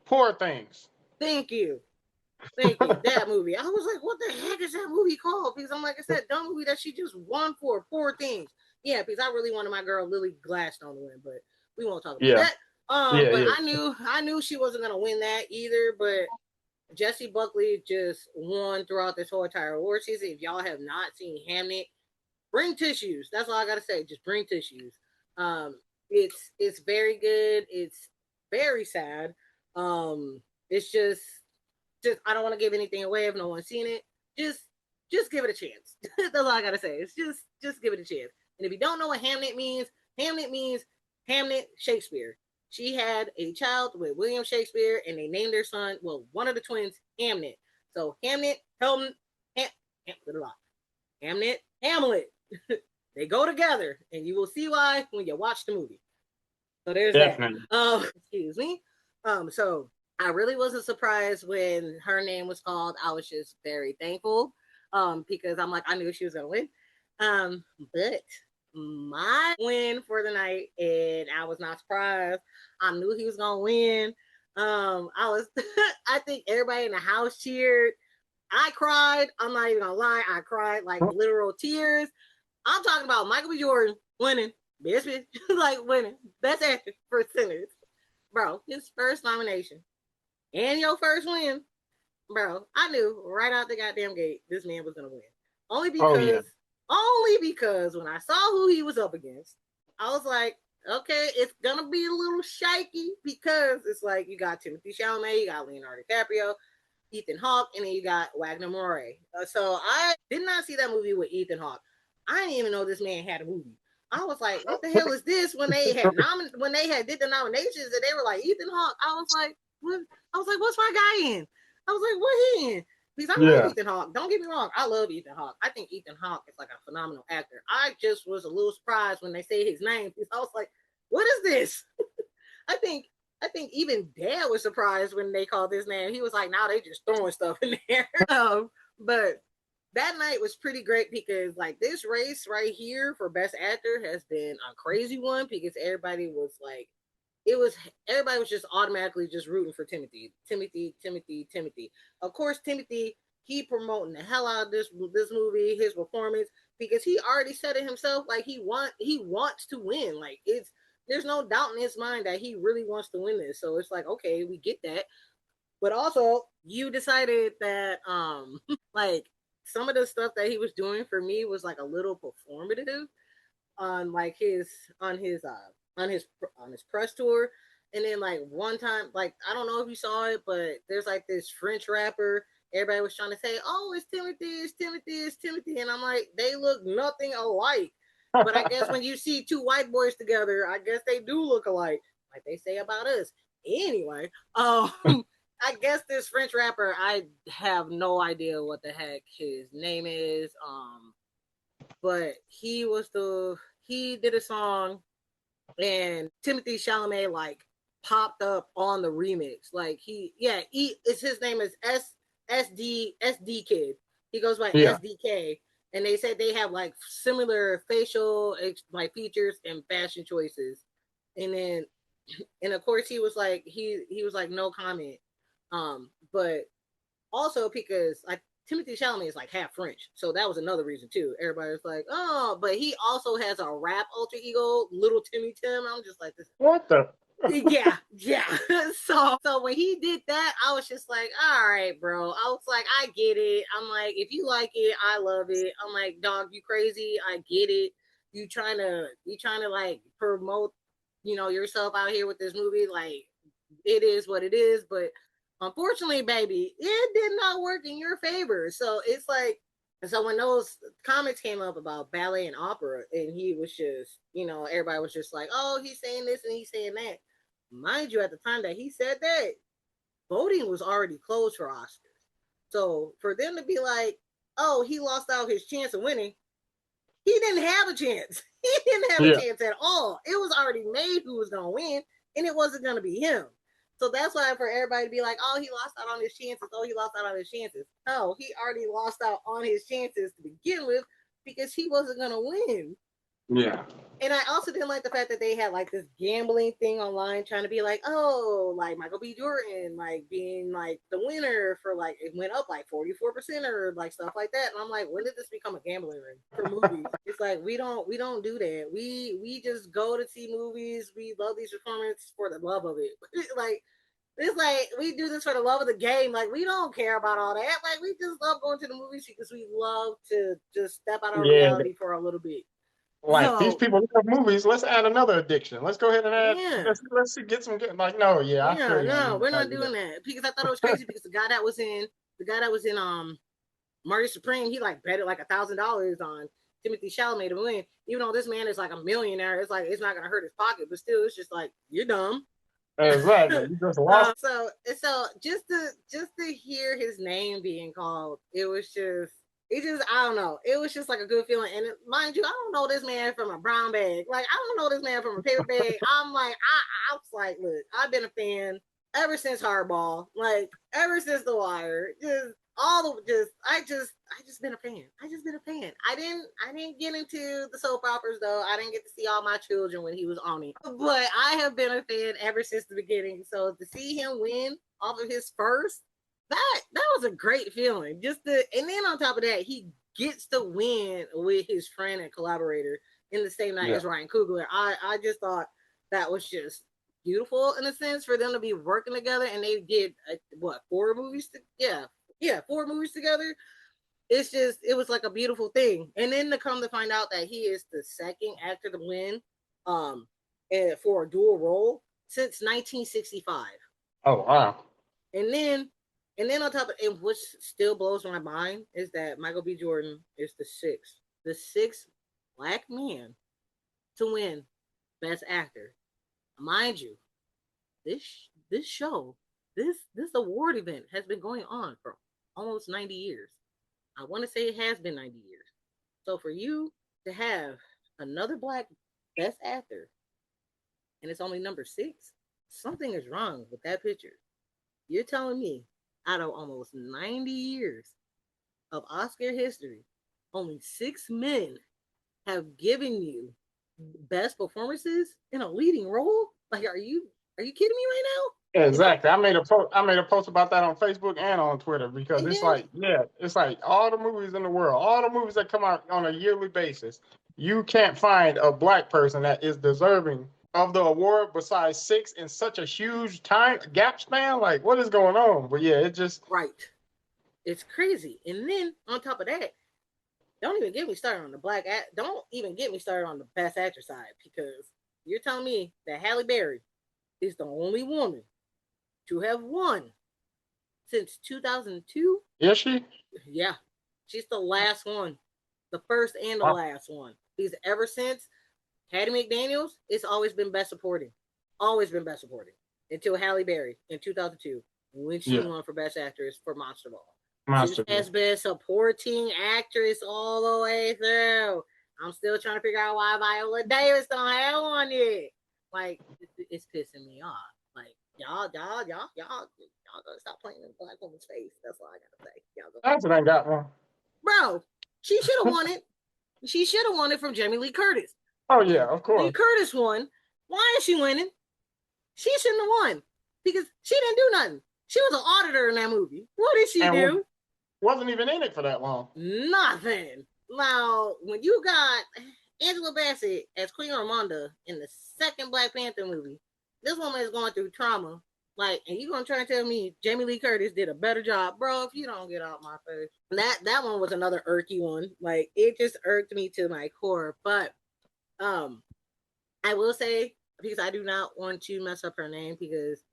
Poor Things. Thank you. Thank you. That movie. I was like, what the heck is that movie called? Because I'm like, I said, dumb movie that she just won for, Poor Things. Yeah, because I really wanted my girl Lily Gladstone to win, but we won't talk about Yeah. that. Yeah. But Yeah. I knew she wasn't gonna win that either. But Jessie Buckley just won throughout this whole entire award season. If y'all have not seen Hamnet, bring tissues. That's all I gotta say. Just bring tissues. Um, it's very good. It's very sad. It's just I don't want to give anything away if no one's seen it. Just just give it a chance. That's all I gotta say. It's just give it a chance. And if you don't know what Hamnet means Hamnet Shakespeare. She had a child with William Shakespeare, and they named their son, well, one of the twins, Hamnet. So Hamnet, Hamnet, Hamlet. They go together, and you will see why when you watch the movie. So there's that. Definitely. Excuse me. So I really wasn't surprised when her name was called. I was just very thankful. Because I'm like, I knew she was gonna win. But my win for the night, and I was not surprised. I knew he was gonna win. I was I think everybody in the house cheered. I cried. I'm not even gonna lie, I cried like literal tears. I'm talking about Michael B. Jordan winning Best Bitch, like winning Best Actor for Sinners, bro. His first nomination and your first win, bro. I knew right out the goddamn gate this man was gonna win. Only Oh yeah. because, only because when I saw who he was up against, I was like, okay, it's gonna be a little shaky because it's like you got Timothy Chalamet, you got Leonardo DiCaprio. Ethan Hawke, and then you got Wagner Moray. So I did not see that movie with Ethan Hawke. I didn't even know this man had a movie. I was like, what the hell is this? When they had did the nominations and they were like Ethan Hawke, I was like, what? I was like, what's my guy in? I was like, what he in? Because I love Ethan Hawke. Don't get me wrong, I love Ethan Hawke. I think Ethan Hawke is like a phenomenal actor. I just was a little surprised when they say his name because I was like, what is this? I think even Dad was surprised when they called his name. He was like, "Now they just throwing stuff in there." But that night was pretty great because like this race right here for Best Actor has been a crazy one because everybody was just automatically just rooting for Timothy. Of course, Timothy, he promoting the hell out of this movie, his performance, because he already said it himself. Like he wants to win. Like there's no doubt in his mind that he really wants to win this. So it's like, okay, we get that. But also, you decided that like some of the stuff that he was doing for me was like a little performative on like on his press tour. And then like one time, like I don't know if you saw it, but there's like this French rapper. Everybody was trying to say, "Oh, it's Timothy," and I'm like, they look nothing alike. But I guess when you see two white boys together, I guess they do look alike, like they say about us. Anyway, I guess this French rapper, I have no idea what the heck his name is. But he did a song and Timothy Chalamet like popped up on the remix. Like it's his name is SD Kid. He goes by SDK, and they said they have like similar facial like features and fashion choices. And then, and of course, he was like no comment. But also because like Timothy Chalamet is like half French, so that was another reason too. Everybody was like, "Oh," but he also has a rap alter ego, Little Timmy Tim. I'm just like, this. What the? Yeah. So when he did that, I was just like, all right, bro. I was like, I get it. I'm like, if you like it, I love it. I'm like, dog, you crazy? I get it. You trying to like promote, yourself out here with this movie. Like, it is what it is, but unfortunately, baby, it did not work in your favor. So it's like, so when those comments came up about ballet and opera, and he was just, everybody was just like, oh, he's saying this and he's saying that. Mind you, at the time that he said that, voting was already closed for Oscars. So for them to be like, oh, he lost out his chance of winning, he didn't have a chance. He didn't have a chance at all. It was already made who was going to win, and it wasn't going to be him. So that's why for everybody to be like, oh, he lost out on his chances. Oh, he lost out on his chances. No, he already lost out on his chances to begin with because he wasn't going to win. Yeah. And I also didn't like the fact that they had like this gambling thing online trying to be like, oh, like Michael B. Jordan, like being like the winner for like, it went up like 44% or like stuff like that. And I'm like, when did this become a gambling ring for movies? It's like, we don't do that. We just go to see movies. We love these performances for the love of it. Like, it's like we do this for the love of the game. Like we don't care about all that. Like we just love going to the movies because we love to just step out of reality for a little bit. Like these So people love movies. Let's add another addiction. Let's go ahead and add. yeah. Let's get some good. Like no, I feel Yeah, you no, on we're that. not doing that because I thought it was crazy because the guy that was in Marty Supreme, he like betted like $1,000 on Timothy Chalamet to win. Even though this man is like a millionaire, it's like it's not gonna hurt his pocket, but still, it's just like you're dumb. Exactly. You just lost. So just to hear his name being called, I don't know. It was just like a good feeling. And mind you, I don't know this man from a brown bag. Like I don't know this man from a paper bag. I'm like, I was like, look, I've been a fan ever since Hardball, like ever since The Wire. I just been a fan. I just been a fan. I didn't get into the soap operas though. I didn't get to see All My Children when he was on it. But I have been a fan ever since the beginning. So to see him win off of his first, that was a great feeling. And then on top of that, he gets to win with his friend and collaborator in the same night as Ryan Coogler. I just thought that was just beautiful in a sense for them to be working together, and they did four movies? Four movies together. It was like a beautiful thing. And then to come to find out that he is the second actor to win, for a dual role since 1965. Oh wow! And then And then on top of it, which still blows my mind is that Michael B. Jordan is the sixth black man to win Best Actor. Mind you, this show, this award event has been going on for almost 90 years. I want to say it has been 90 years. So for you to have another black Best Actor and it's only number six, something is wrong with that picture. You're telling me out of almost 90 years of Oscar history, only six men have given you best performances in a leading role? Like, are you kidding me right now? Exactly. I made a post about that on Facebook and on Twitter because And it's then like, yeah, it's like all the movies in the world, all the movies that come out on a yearly basis, you can't find a black person that is deserving of the award besides six in such a huge time gap span. Like, what is going on? But yeah, it just right, it's crazy. And then on top of that, don't even get me started on the black act. Don't even get me started on the best actor side because you're telling me that Halle Berry is the only woman to have won since 2002. is she? Yeah, she's the last one, the first and the last one. Because ever since Hattie McDaniels, it's always been best supporting, always been best supporting until Halle Berry in 2002 when she won for best actress for Monster Ball. She has been supporting actress all the way through. I'm still trying to figure out why Viola Davis don't have one yet. Like, it's pissing me off. Like, y'all gotta stop playing in the black woman's face. That's all I gotta say. That's what I got one. Bro, she should have won it. She should have won it from Jamie Lee Curtis. Oh yeah, of course. Lee Curtis won. Why is she winning? She shouldn't have won because she didn't do nothing. She was an auditor in that movie. What did she do? Wasn't even in it for that long. Nothing. Now, when you got Angela Bassett as Queen Ramonda in the second Black Panther movie, this woman is going through trauma. Like, and you gonna try and tell me Jamie Lee Curtis did a better job, bro? If you don't get out my face, that one was another irky one. Like, it just irked me to my core. But I will say because I do not want to mess up her name because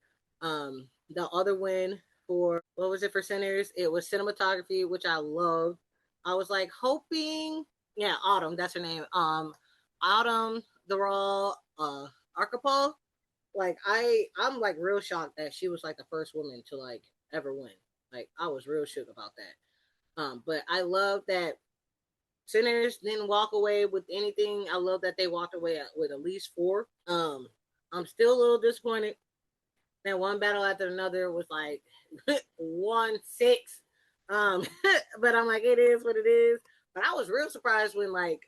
the other win for what was it for Sinners? It was cinematography, which I loved. I was like hoping, yeah, Autumn, that's her name. Autumn the Raw Archipel. Like I'm like real shocked that she was like the first woman to like ever win. Like I was real shook about that. But I love that Sinners didn't walk away with anything. I love that they walked away with at least four. I'm still a little disappointed that one battle after another was like 1-6. But I'm like, it is what it is. But I was real surprised when like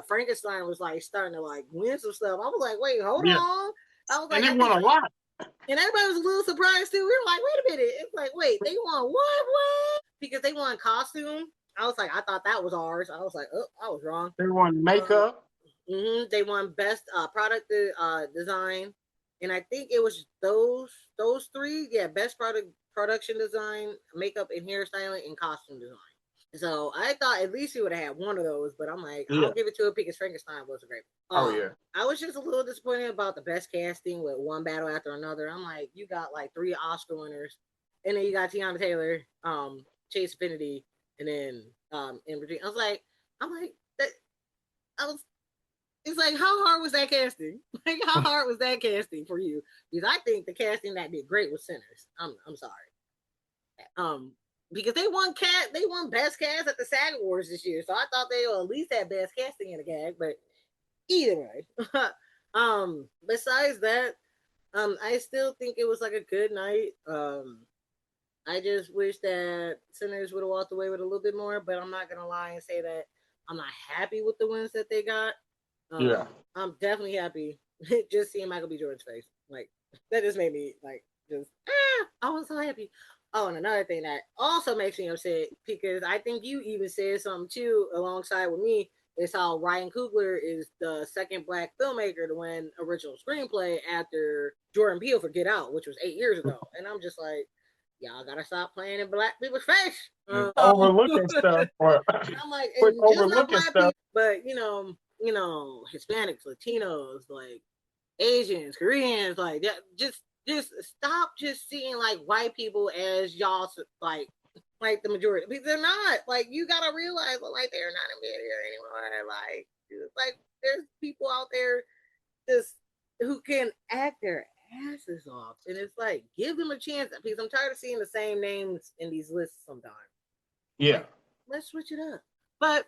Frankenstein was like starting to like win some stuff. I was like, wait, hold on. I was like, and they won a lot. And everybody was a little surprised too. We were like, wait a minute. It's like, wait, they won what? Because they won costume. I was like, I thought that was ours. I was like, oh, I was wrong. They won makeup. They won best product design, and I think it was those three. Yeah, best production design, makeup and hairstyling, and costume design. So I thought at least he would have had one of those, but I'm like, I'll give it to him because Frankenstein was a great. I was just a little disappointed about the best casting with one battle after another. I'm like, you got like 3 Oscar winners, and then you got Tiana Taylor, Chase Affinity, and then in Virginia. I'm like that. It's like, how hard was that casting? Like, how hard was that casting for you? Because I think the casting that did great was Sinners. I'm sorry. Because they won best cast at the SAG Awards this year, so I thought they would at least have best casting in the gag. But either way, besides that, I still think it was like a good night. I just wish that Sinners would have walked away with a little bit more, but I'm not gonna lie and say that I'm not happy with the wins that they got. I'm definitely happy just seeing Michael B. Jordan's face. Like that just made me like just I was so happy. Oh, and another thing that also makes me upset because I think you even said something too alongside with me is how Ryan Coogler is the second black filmmaker to win original screenplay after Jordan Peele for Get Out, which was 8 years ago. And I'm just like, y'all gotta stop playing in black people's face. Overlooking stuff. I'm like, and overlooking just not black people, but you know, Hispanics, Latinos, like Asians, Koreans, like that. Just just stop just seeing like white people as y'all like the majority because they're not. Like you gotta realize like they're not in media anymore. Like there's people out there just who can act their asses off, and it's like give them a chance because I'm tired of seeing the same names in these lists sometimes. Yeah. Like let's switch it up. But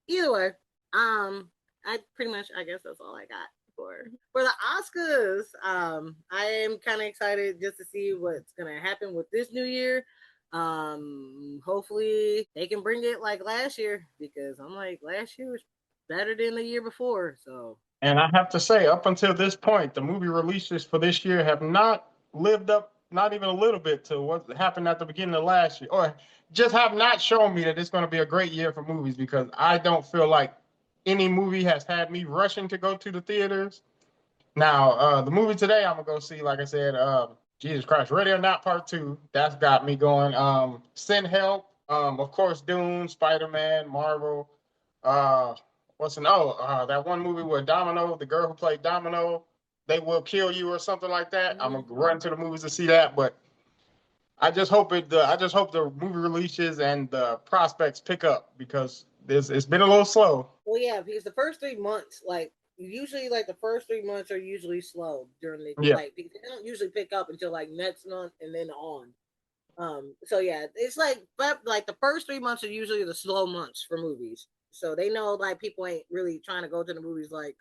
either way, I pretty much I guess that's all I got for the Oscars. I am kind of excited just to see what's gonna happen with this new year. Hopefully they can bring it like last year because I'm like last year was better than the year before. So And I have to say, up until this point, the movie releases for this year have not lived up, not even a little bit, to what happened at the beginning of last year, or just have not shown me that it's going to be a great year for movies because I don't feel like any movie has had me rushing to go to the theaters. Now, the movie today I'm gonna go see, like I said, Jesus Christ, Ready or Not Part Two. That's got me going. Send Help. Of course, Dune, Spider Man, Marvel. Uh, that one movie with Domino, the girl who played Domino, They Will Kill You or something like that. I'm gonna run to the movies to see that, but I just hope the movie releases and the prospects pick up because it's been a little slow. well, yeah, because the first 3 months, like usually, like the first 3 months are usually slow during the Yeah, like because they don't usually pick up until like next month and then on. So yeah, it's but like the first 3 months are usually the slow months for movies. So they know like people ain't really trying to go to the movies like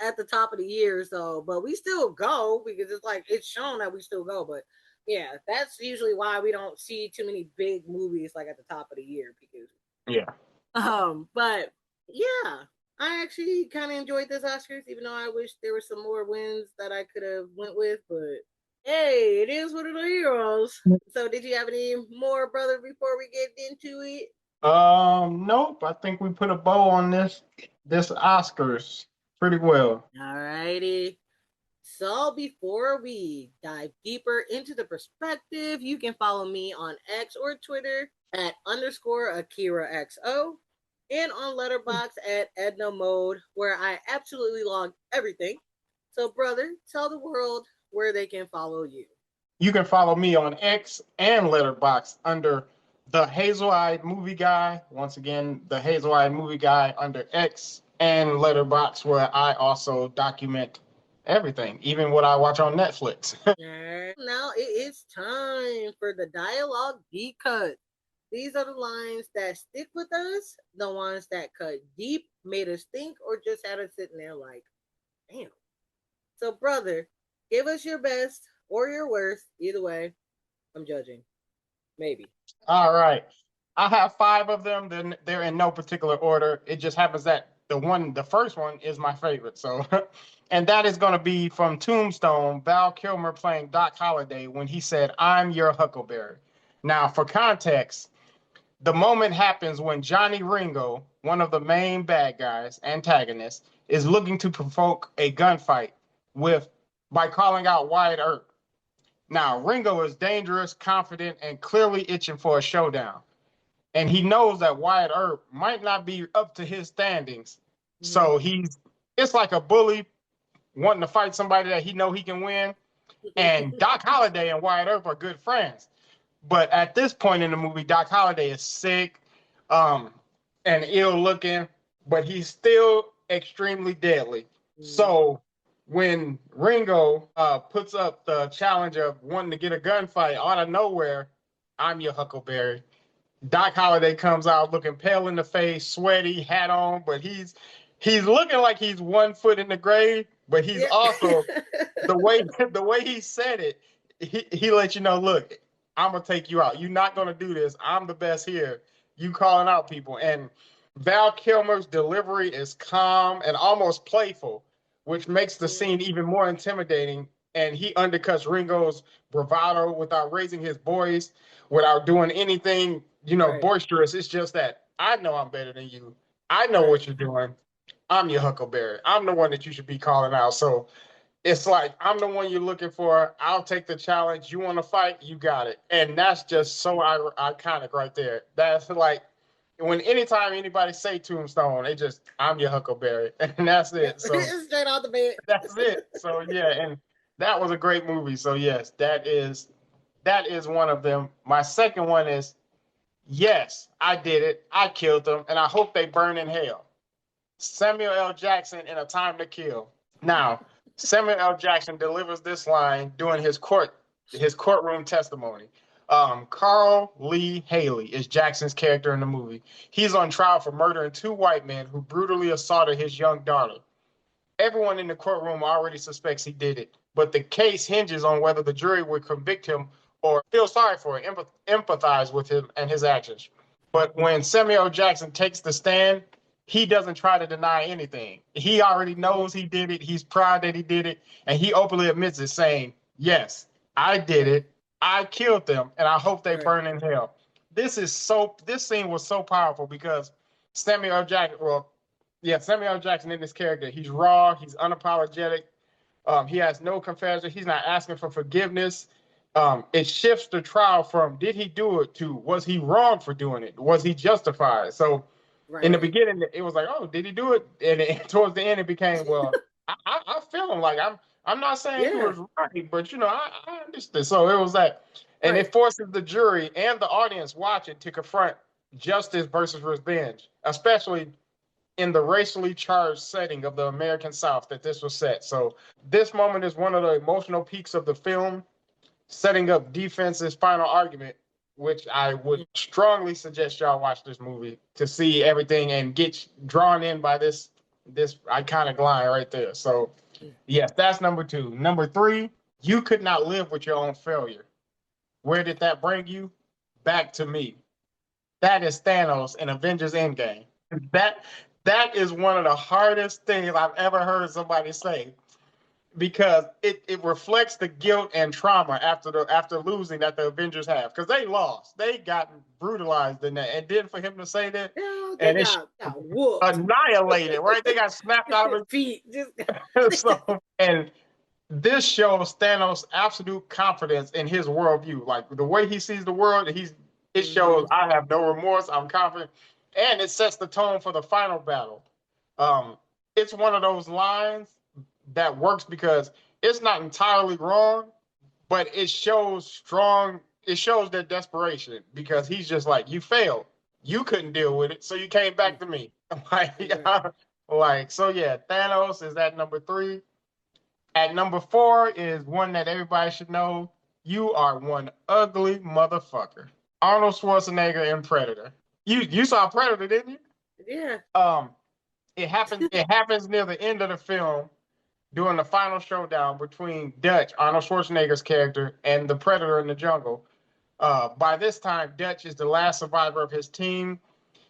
at the top of the year. So, but we still go because it's like it's shown that we still go. But yeah, that's usually why we don't see too many big movies like at the top of the year because yeah. but yeah, I actually kind of enjoyed this Oscars, even though I wish there were some more wins that I could have went with. But hey, it is what it is. So, did you have any more, brother, before we get into it? Nope. I think we put a bow on this Oscars pretty well. Alrighty. So, before we dive deeper into the perspective, you can follow me on X or Twitter at underscore AkiraXO and on Letterbox at Edna Mode, where I absolutely log everything. So, brother, tell the world where they can follow you. You can follow me on X and Letterboxd under the Hazel Eyed Movie Guy. Once again, the Hazel Eyed Movie Guy under X and Letterboxd, where I also document everything, even what I watch on Netflix. Alright. Now it is time for the dialogue deep cut. These are the lines that stick with us, the ones that cut deep, made us think, or just had us sitting there like, damn. So, brother, give us your best or your worst. Either way, I'm judging. Maybe. All right. I have five of them. Then they're in no particular order. It just happens that the first one is my favorite. So, and that is going to be from Tombstone, Val Kilmer playing Doc Holliday when he said, "I'm your Huckleberry." Now, for context, the moment happens when Johnny Ringo, one of the main bad guys, antagonists, is looking to provoke a gunfight with by calling out Wyatt Earp. Now, Ringo is dangerous, confident, and clearly itching for a showdown. And he knows that Wyatt Earp might not be up to his standings. Mm-hmm. So it's like a bully wanting to fight somebody that he know he can win. And Doc Holliday and Wyatt Earp are good friends. But at this point in the movie, Doc Holliday is sick, um, and ill looking, but he's still extremely deadly. Mm-hmm. So when Ringo puts up the challenge of wanting to get a gunfight out of nowhere, I'm your Huckleberry. Doc Holliday comes out looking pale in the face, sweaty, hat on, but he's looking like he's 1 foot in the grave, but he's Yeah. also the way he said it, he let you know, look, I'm gonna take you out. You're not gonna do this. I'm the best here. You calling out people. And Val Kilmer's delivery is calm and almost playful, which makes the scene even more intimidating. And he undercuts Ringo's bravado without raising his voice, without doing anything, Right. boisterous. It's just that I know I'm better than you. I know Right. what you're doing. I'm your Huckleberry. I'm the one that you should be calling out. So it's like I'm the one you're looking for. I'll take the challenge. You want to fight? You got it. And that's just so iconic right there. That's like when anytime anybody say Tombstone, it just I'm your Huckleberry, and that's Yep. it. So Straight out the bed. that's it. So yeah, and That was a great movie. So yes, that is one of them. My second one is yes, I did it. I killed them, and I hope they burn in hell. Samuel L. Jackson in A Time to Kill. Now, Samuel L. Jackson delivers this line during his courtroom testimony. Carl Lee Haley is Jackson's character in the movie. He's on trial for murdering two white men who brutally assaulted his young daughter. Everyone in the courtroom already suspects he did it, but the case hinges on whether the jury would convict him or feel sorry for him, empathize with him and his actions. But when Samuel Jackson takes the stand, he doesn't try to deny anything. He already knows he did it. He's proud that he did it, and he openly admits it, saying, "Yes, I did it. I killed them, and I hope they burn in hell." This scene was so powerful because Samuel L. Jackson, well, yeah, Samuel L. Jackson in this character, he's raw, he's unapologetic. He has no confession. He's not asking for forgiveness. It shifts the trial from did he do it to was he wrong for doing it? Was he justified? So in the beginning, it was like, oh, did he do it? And towards the end, it became, well, I feel him. Like I'm not saying he was right, but I understand. So it was that, and it forces the jury and the audience watching to confront justice versus revenge, especially in the racially charged setting of the American South that this was set. So this moment is one of the emotional peaks of the film, setting up defense's final argument, which I would strongly suggest y'all watch this movie to see everything and get drawn in by this iconic line right there. So yes, that's number two. Number three, you could not live with your own failure. Where did that bring you? Back to me. That is Thanos in Avengers Endgame. That that is one of the hardest things I've ever heard somebody say because it reflects the guilt and trauma after losing that the Avengers have because they lost, they got brutalized in that, and then for him to say that, and it got whooped, annihilated, right? They got snapped out of his feet. so and this shows Thanos' absolute confidence in his worldview, like the way he sees the world. It shows I have no remorse. I'm confident, and it sets the tone for the final battle. It's one of those lines that works because it's not entirely wrong, but it shows strong. It shows their desperation because he's just like, you failed, you couldn't deal with it, so you came back to me. Like so, yeah. Thanos is at number three. At number four is one that everybody should know. You are one ugly motherfucker. Arnold Schwarzenegger in Predator. You saw Predator, didn't you? Yeah. It happens near the end of the film during the final showdown between Dutch, Arnold Schwarzenegger's character, and the Predator in the jungle. By this time, Dutch is the last survivor of his team.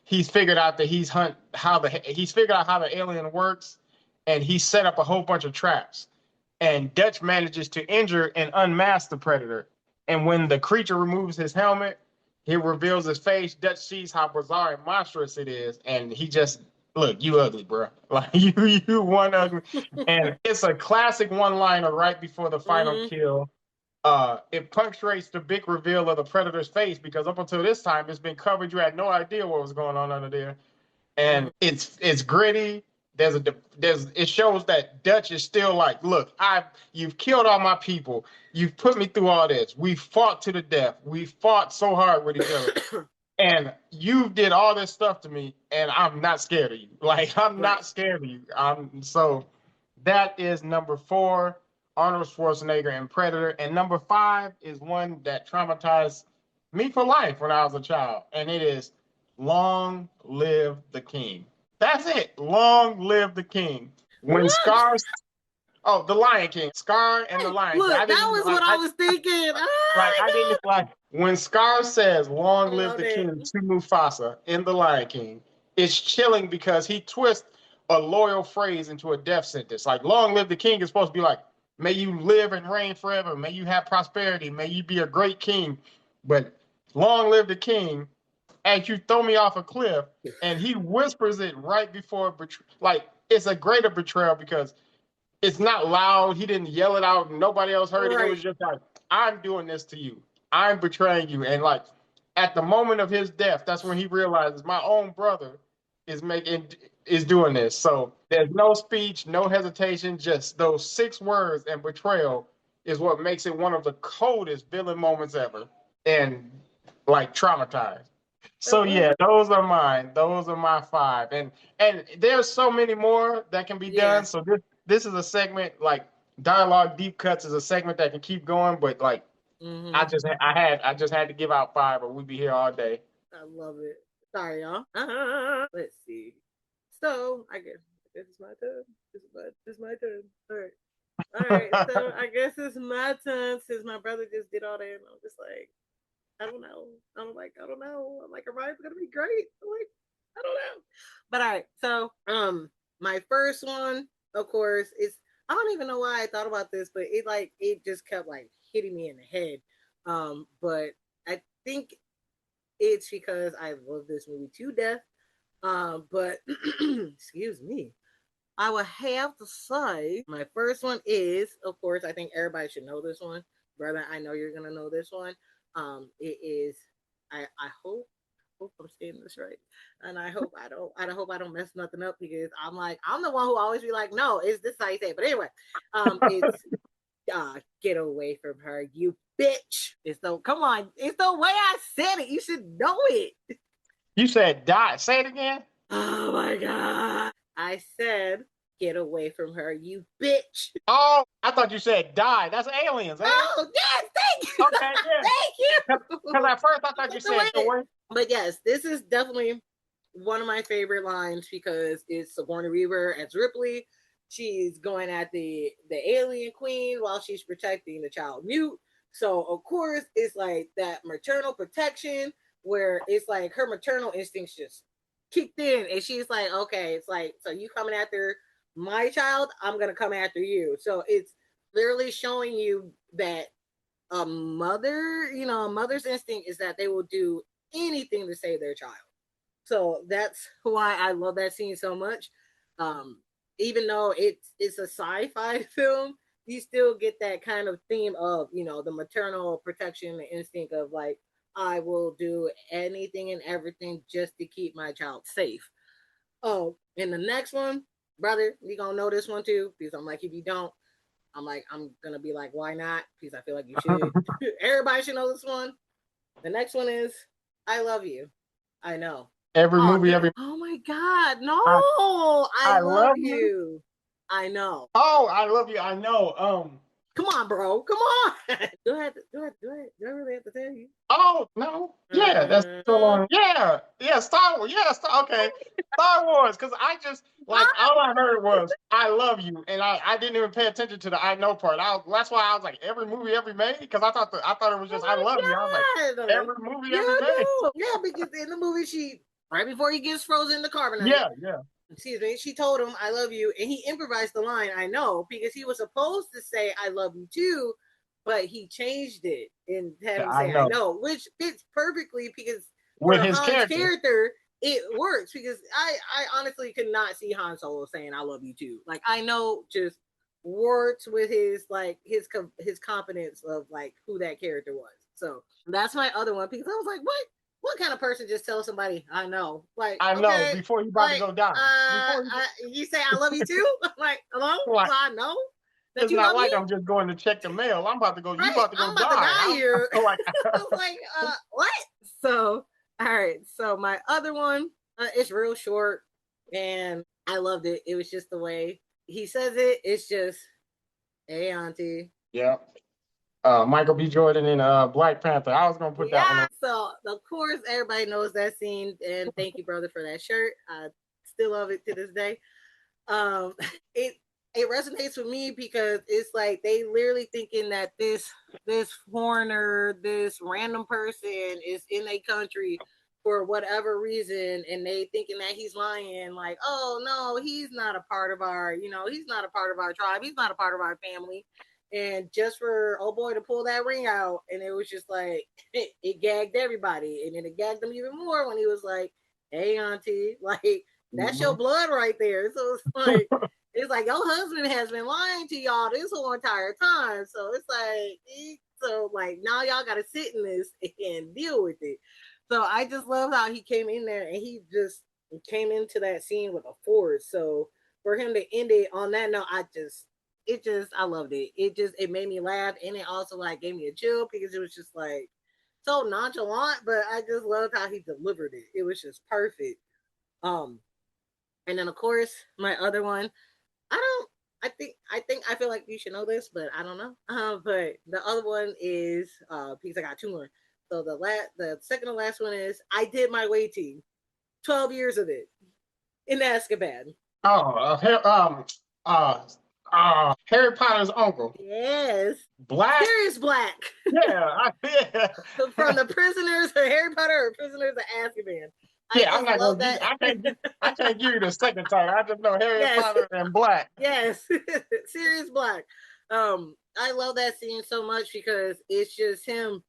He's figured out that he's figured out how the alien works, and he set up a whole bunch of traps. And Dutch manages to injure and unmask the Predator. And when the creature removes his helmet, he reveals his face. Dutch sees how bizarre and monstrous it is, and he just look, you ugly, bro. Like you one ugly, and it's a classic one-liner right before the final kill. It punctuates the big reveal of the Predator's face because up until this time, it's been covered. You had no idea what was going on under there, and it's gritty. It shows that Dutch is still like, look, you've killed all my people. You've put me through all this. We fought to the death. We fought so hard with each other. And you did all this stuff to me, and I'm not scared of you. Like, I'm not scared of you. So that is number four, Arnold Schwarzenegger in Predator. And number five is one that traumatized me for life when I was a child. And it is Long Live the King. That's it. Long live the king. When Scar, the Lion King, Scar and the Lion King. Look, that was what I was thinking. I didn't like when Scar says "Long live the king" to Mufasa in the Lion King. It's chilling because he twists a loyal phrase into a death sentence. Like "Long live the king" is supposed to be like, "May you live and reign forever. May you have prosperity. May you be a great king." But "Long live the king." As you throw me off a cliff, and he whispers it right before, like it's a greater betrayal because it's not loud. He didn't yell it out, and nobody else heard it. It was just like, I'm doing this to you. I'm betraying you. And like at the moment of his death, that's when he realizes my own brother is doing this. So there's no speech, no hesitation, just those 6 words and betrayal is what makes it one of the coldest villain moments ever, and like traumatized. So yeah, those are mine. Those are my five, and there's so many more that can be Yeah. done. So this is a segment like dialogue deep cuts is a segment that can keep going, but like Mm-hmm. I just had to give out five, or we'd be here all day. I love it. Sorry, y'all. Let's see. So I guess it's my turn. It's my turn. All right. All right. So I guess it's my turn since my brother just did all that, and I'm just like, I don't know. I'm like, I don't know. I'm like, Orion's gonna be great. I'm like, I don't know. But all right. So my first one, of course, is I don't even know why I thought about this, but it just kept like hitting me in the head. But I think it's because I love this movie to death. But excuse me. I would have to say my first one is, of course, I think everybody should know this one. Brother, I know you're gonna know this one. It is I hope I'm saying this right. And I hope I don't mess nothing up because I'm the one who always be like, no, is this how you say it? But anyway, it's get away from her, you bitch. It's the come on, it's the way I said it. You should know it. You said die. Say it again. Oh my god. I said get away from her, you bitch. Oh, I thought you said die. That's aliens, ain't it? Oh yes, thank you. Okay, yeah. Thank Because you. at first I thought you Get said away. away. But yes, this is definitely one of my favorite lines because it's Sigourney Weaver as Ripley. She's going at the alien queen while she's protecting the child mute. So of course it's like that maternal protection where it's like her maternal instincts just kicked in and she's like, okay, it's like, so you coming after my child, I'm gonna come after you. So it's literally showing you that a mother's instinct is that they will do anything to save their child. So that's why I love that scene so much. Um, Even though it's a sci-fi film, you still get that kind of theme of the maternal protection, the instinct of like I will do anything and everything just to keep my child safe. Oh, and the next one, brother, you gonna know this one too because I'm like if you don't, I'm gonna be like why not because I feel like you should. Everybody should know this one. The next one is I love you. I know. Every Oh, movie, every oh my God. No, I, I I love love you. you. I know. Oh, I love you. I know. Come on, bro. Come on. Do I really have to tell you? Oh no. Yeah, that's still on. Yeah, yeah. Star Wars. Yeah, okay. Star Wars. Because I just like all I heard was "I love you," and I didn't even pay attention to the "I know" part. That's why I was like every movie ever made because I thought it was just "I love you." I was like Oh my God. every movie Yeah, ever I made. know. Yeah, because in the movie, she, right before he gets frozen in the carbonite, Yeah, yeah. excuse me, she told him, I love you. And he improvised the line, I know, because he was supposed to say, I love you too, but he changed it and had Yeah, him I say, I know. know, which fits perfectly because With for his Han's character. character, it works because I honestly could not see Han Solo saying, I love you too. Like, I know just works with his, like, his confidence of, like, who that character was. So that's my other one because I was like, what kind of person just tells somebody I know? Like, I know okay, before you about to like, go die. Before you, you say I love you too? I'm like, hello? like So I know that it's you not love me, like I'm just going to check the mail. I'm about to go. You right? about to go I'm about to die. die I'm here. like, I was like, what? So, all right. So my other one, it's real short, and I loved it. It was just the way he says it. It's just, hey, auntie. yeah. Michael B. Jordan in Black Panther. I was gonna put that one Yeah. on. So of course everybody knows that scene, and thank you, brother, for that shirt. I still love it to this day. Um, it it resonates with me because it's like they literally thinking that this foreigner, this random person is in a country for whatever reason, and they thinking that he's lying. Like, oh no, he's not a part of our, he's not a part of our tribe. He's not a part of our family. And just for oh boy to pull that ring out, and it was just like it gagged everybody, and then it gagged them even more when he was like, "Hey, auntie," like that's your Mhm. blood right there. So it's like your husband has been lying to y'all this whole entire time. So it's like now y'all got to sit in this and deal with it. So I just love how he came in there and he just came into that scene with a force. So for him to end it on that note, I just it just I loved it. It made me laugh, and it also like gave me a chill because it was just like so nonchalant, but I just loved how he delivered it. It was just perfect. Um, and then of course my other one, I don't. I think I feel like you should know this, but I don't know. But the other one is because I got two more. So the second and last one is I did my waiting, 12 years of it in Azkaban. Oh, Harry Potter's uncle, Yes, Black. Sirius Black Yeah, from the Prisoners of Harry Potter or Prisoners of Azkaban. I yeah. I'm just not love gonna give. that. I can't give you the second title. I just know Harry Yes, Potter and Black. yes, Sirius Black. I love that scene so much because it's just him.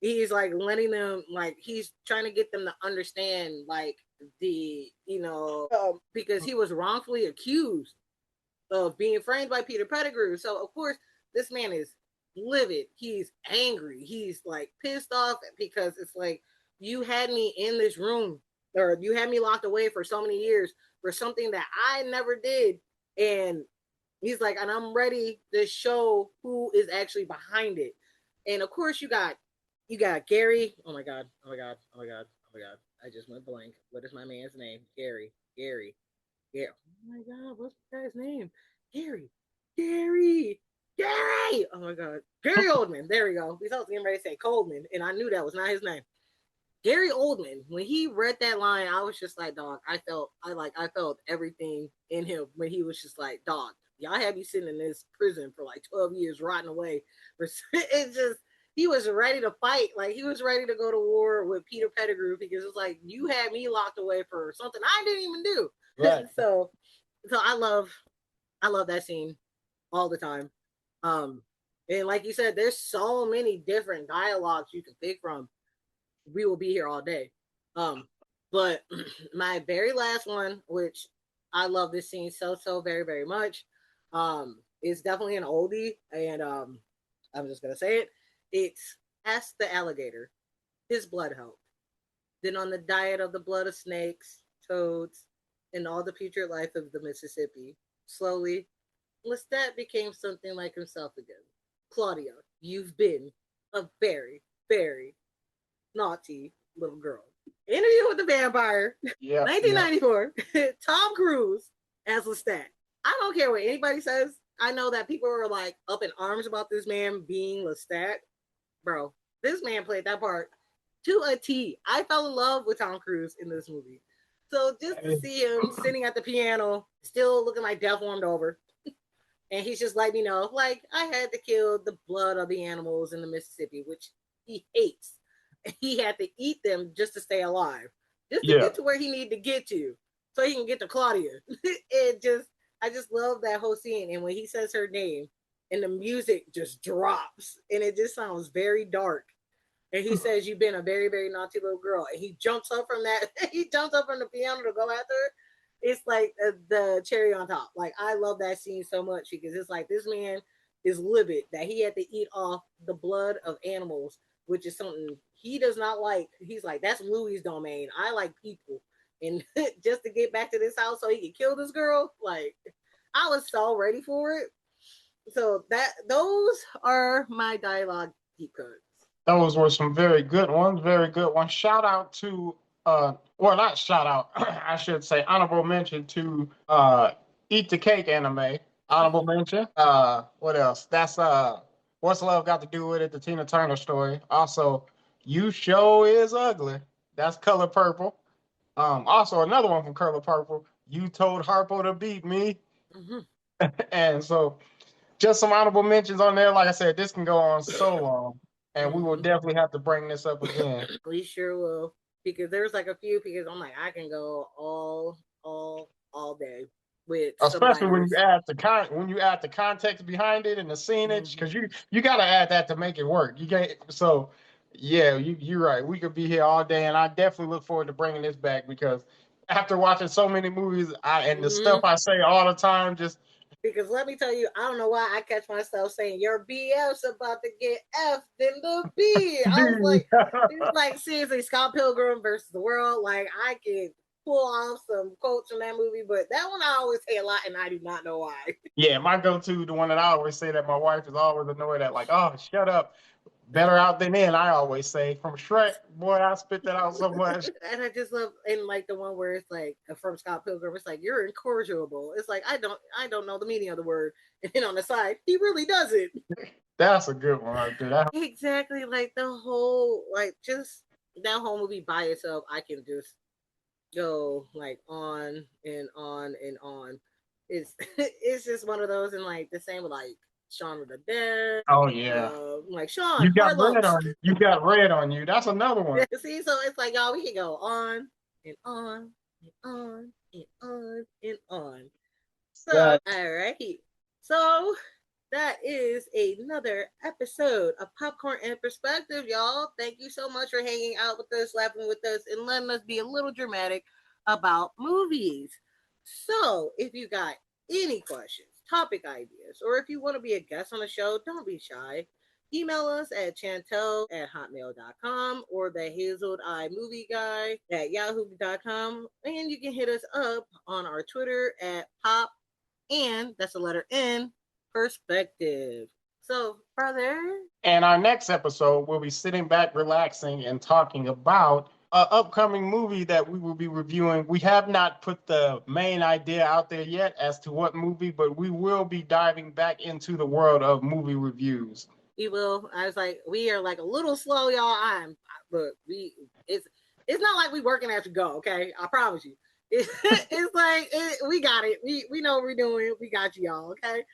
He's like letting them, like he's trying to get them to understand, like because he was wrongfully accused of being framed by Peter Pettigrew. So of course this man is livid. He's angry. He's like pissed off because it's like you had me in this room or you had me locked away for so many years for something that I never did. And he's like, and I'm ready to show who is actually behind it. And of course you got Gary. Oh my god. Oh my god. Oh my god. Oh my god. I just went blank. What is my man's name? Gary. Gary. Gary. Oh my god, what's the guy's name? Gary. Gary. Gary. Oh my god. Gary Oldman. There we go. He's also getting ready to say Coleman, and I knew that was not his name. Gary Oldman. When he read that line, I was just like, dog. I felt everything in him when he was just like, dog. Y'all have you sitting in this prison for like 12 years, rotting away. It's just he was ready to fight. Like he was ready to go to war with Peter Pettigrew because it's like you had me locked away for something I didn't even do. Right. So I love that scene all the time. Um, and like you said, there's so many different dialogues you can pick from. We will be here all day. But my very last one, which I love this scene so very very much, is definitely an oldie, and I'm just gonna say it. It's Ask the Alligator. His blood helped. Then on the diet of the blood of snakes, toads, and all the future life of the Mississippi. Slowly, Lestat became something like himself again. Claudia, you've been a very, very naughty little girl. Interview with the Vampire, Yep. Yep. 1994. Tom Cruise as Lestat. I don't care what anybody says. I know that people are like up in arms about this man being Lestat. Bro, this man played that part to a T. I fell in love with Tom Cruise in this movie. So just to see him sitting at the piano, still looking like death warmed over, and he's just letting me know, like, I had to kill the blood of the animals in the Mississippi, which he hates. He had to eat them just to stay alive, just to Yeah. get to where he needed to get to, so he can get to Claudia. I just love that whole scene. And when he says her name, and the music just drops, and it just sounds very dark. And he says, "You've been a very, very naughty little girl." And he jumps up from that. He jumps up from the piano to go after her. It's like the cherry on top. Like I love that scene so much because it's like this man is livid that he had to eat off the blood of animals, which is something he does not like. He's like, that's Louis' domain. I like people, and just to get back to this house so he could kill this girl, like I was so ready for it. So those are my dialogue deep cuts. Those were some very good ones. Very good ones. Shout out to well, not shout out. I should say honorable mention to Eat the Cake anime. Honorable mention. What else? That's What's Love Got to Do with It? The Tina Turner story. Also, You Show Is Ugly. That's Color Purple. Also another one from Color Purple. You Told Harpo to Beat Me. Mm-hmm. And so just some honorable mentions on there. Like I said, this can go on so long, and we will Mm-hmm. definitely have to bring this up again. We sure will. Because there's like a few because I'm like, I can go all day with some Especially when bangers. you add the context behind it and the scenage, Mm-hmm. because you got to add that to make it work. You can't. So yeah, you're right. We could be here all day, and I definitely look forward to bringing this back because after watching so many movies, and the stuff Mm-hmm. I say all the time, just Because let me tell you, I don't know why I catch myself saying your BF's about to get F in the B. I was like, it's like seriously Scott Pilgrim versus the World. Like I can. pull off some quotes from that movie, but that one I always say a lot, and I do not know why. Yeah, my go-to, the one that I always say that my wife is always annoyed at, like, oh, shut up. Better out than in, I always say. From Shrek, boy, I spit that out so much. And I just love, and like the one where it's like from Scott Pilgrim, it's like you're incorrigible. It's like I don't know the meaning of the word, and then on the side, he really doesn't. That's a good one right there. Exactly, like the whole, like just that whole movie by itself, I can just go like on and on and on. It's it's just one of those, and like the same with like Shaun of the Dead. Oh yeah. Like Sean Harlow. You got red on you. That's another one. See, so it's like y'all, we can go on and on and on and on and on. So, all right. So that is another episode of Popcorn and Perspective, y'all. Thank you so much for hanging out with us, laughing with us, and letting us be a little dramatic about movies. So, if you got any questions, topic ideas, or if you want to be a guest on the show, don't be shy. Email us at chantel@hotmail.com or the Hazeled Eye Movie Guy at yahoo.com. And you can hit us up on our Twitter at pop, and that's the letter N, perspective. So, brother. And our next episode, we'll be sitting back, relaxing, and talking about an upcoming movie that we will be reviewing. We have not put the main idea out there yet as to what movie, but we will be diving back into the world of movie reviews. We will. I was like, we are like a little slow, y'all. Look, it's not like we working as we go, okay? I promise you. It's like we got it. We know what we're doing. We got you, y'all, okay?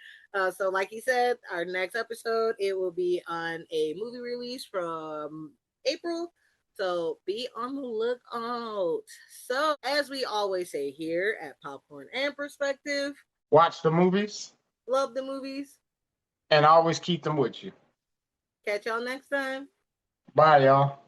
So like he said, our next episode, it will be on a movie release from April. So be on the lookout. So as we always say here at Popcorn and Perspective, watch the movies, love the movies, and always keep them with you. Catch y'all next time. Bye, y'all.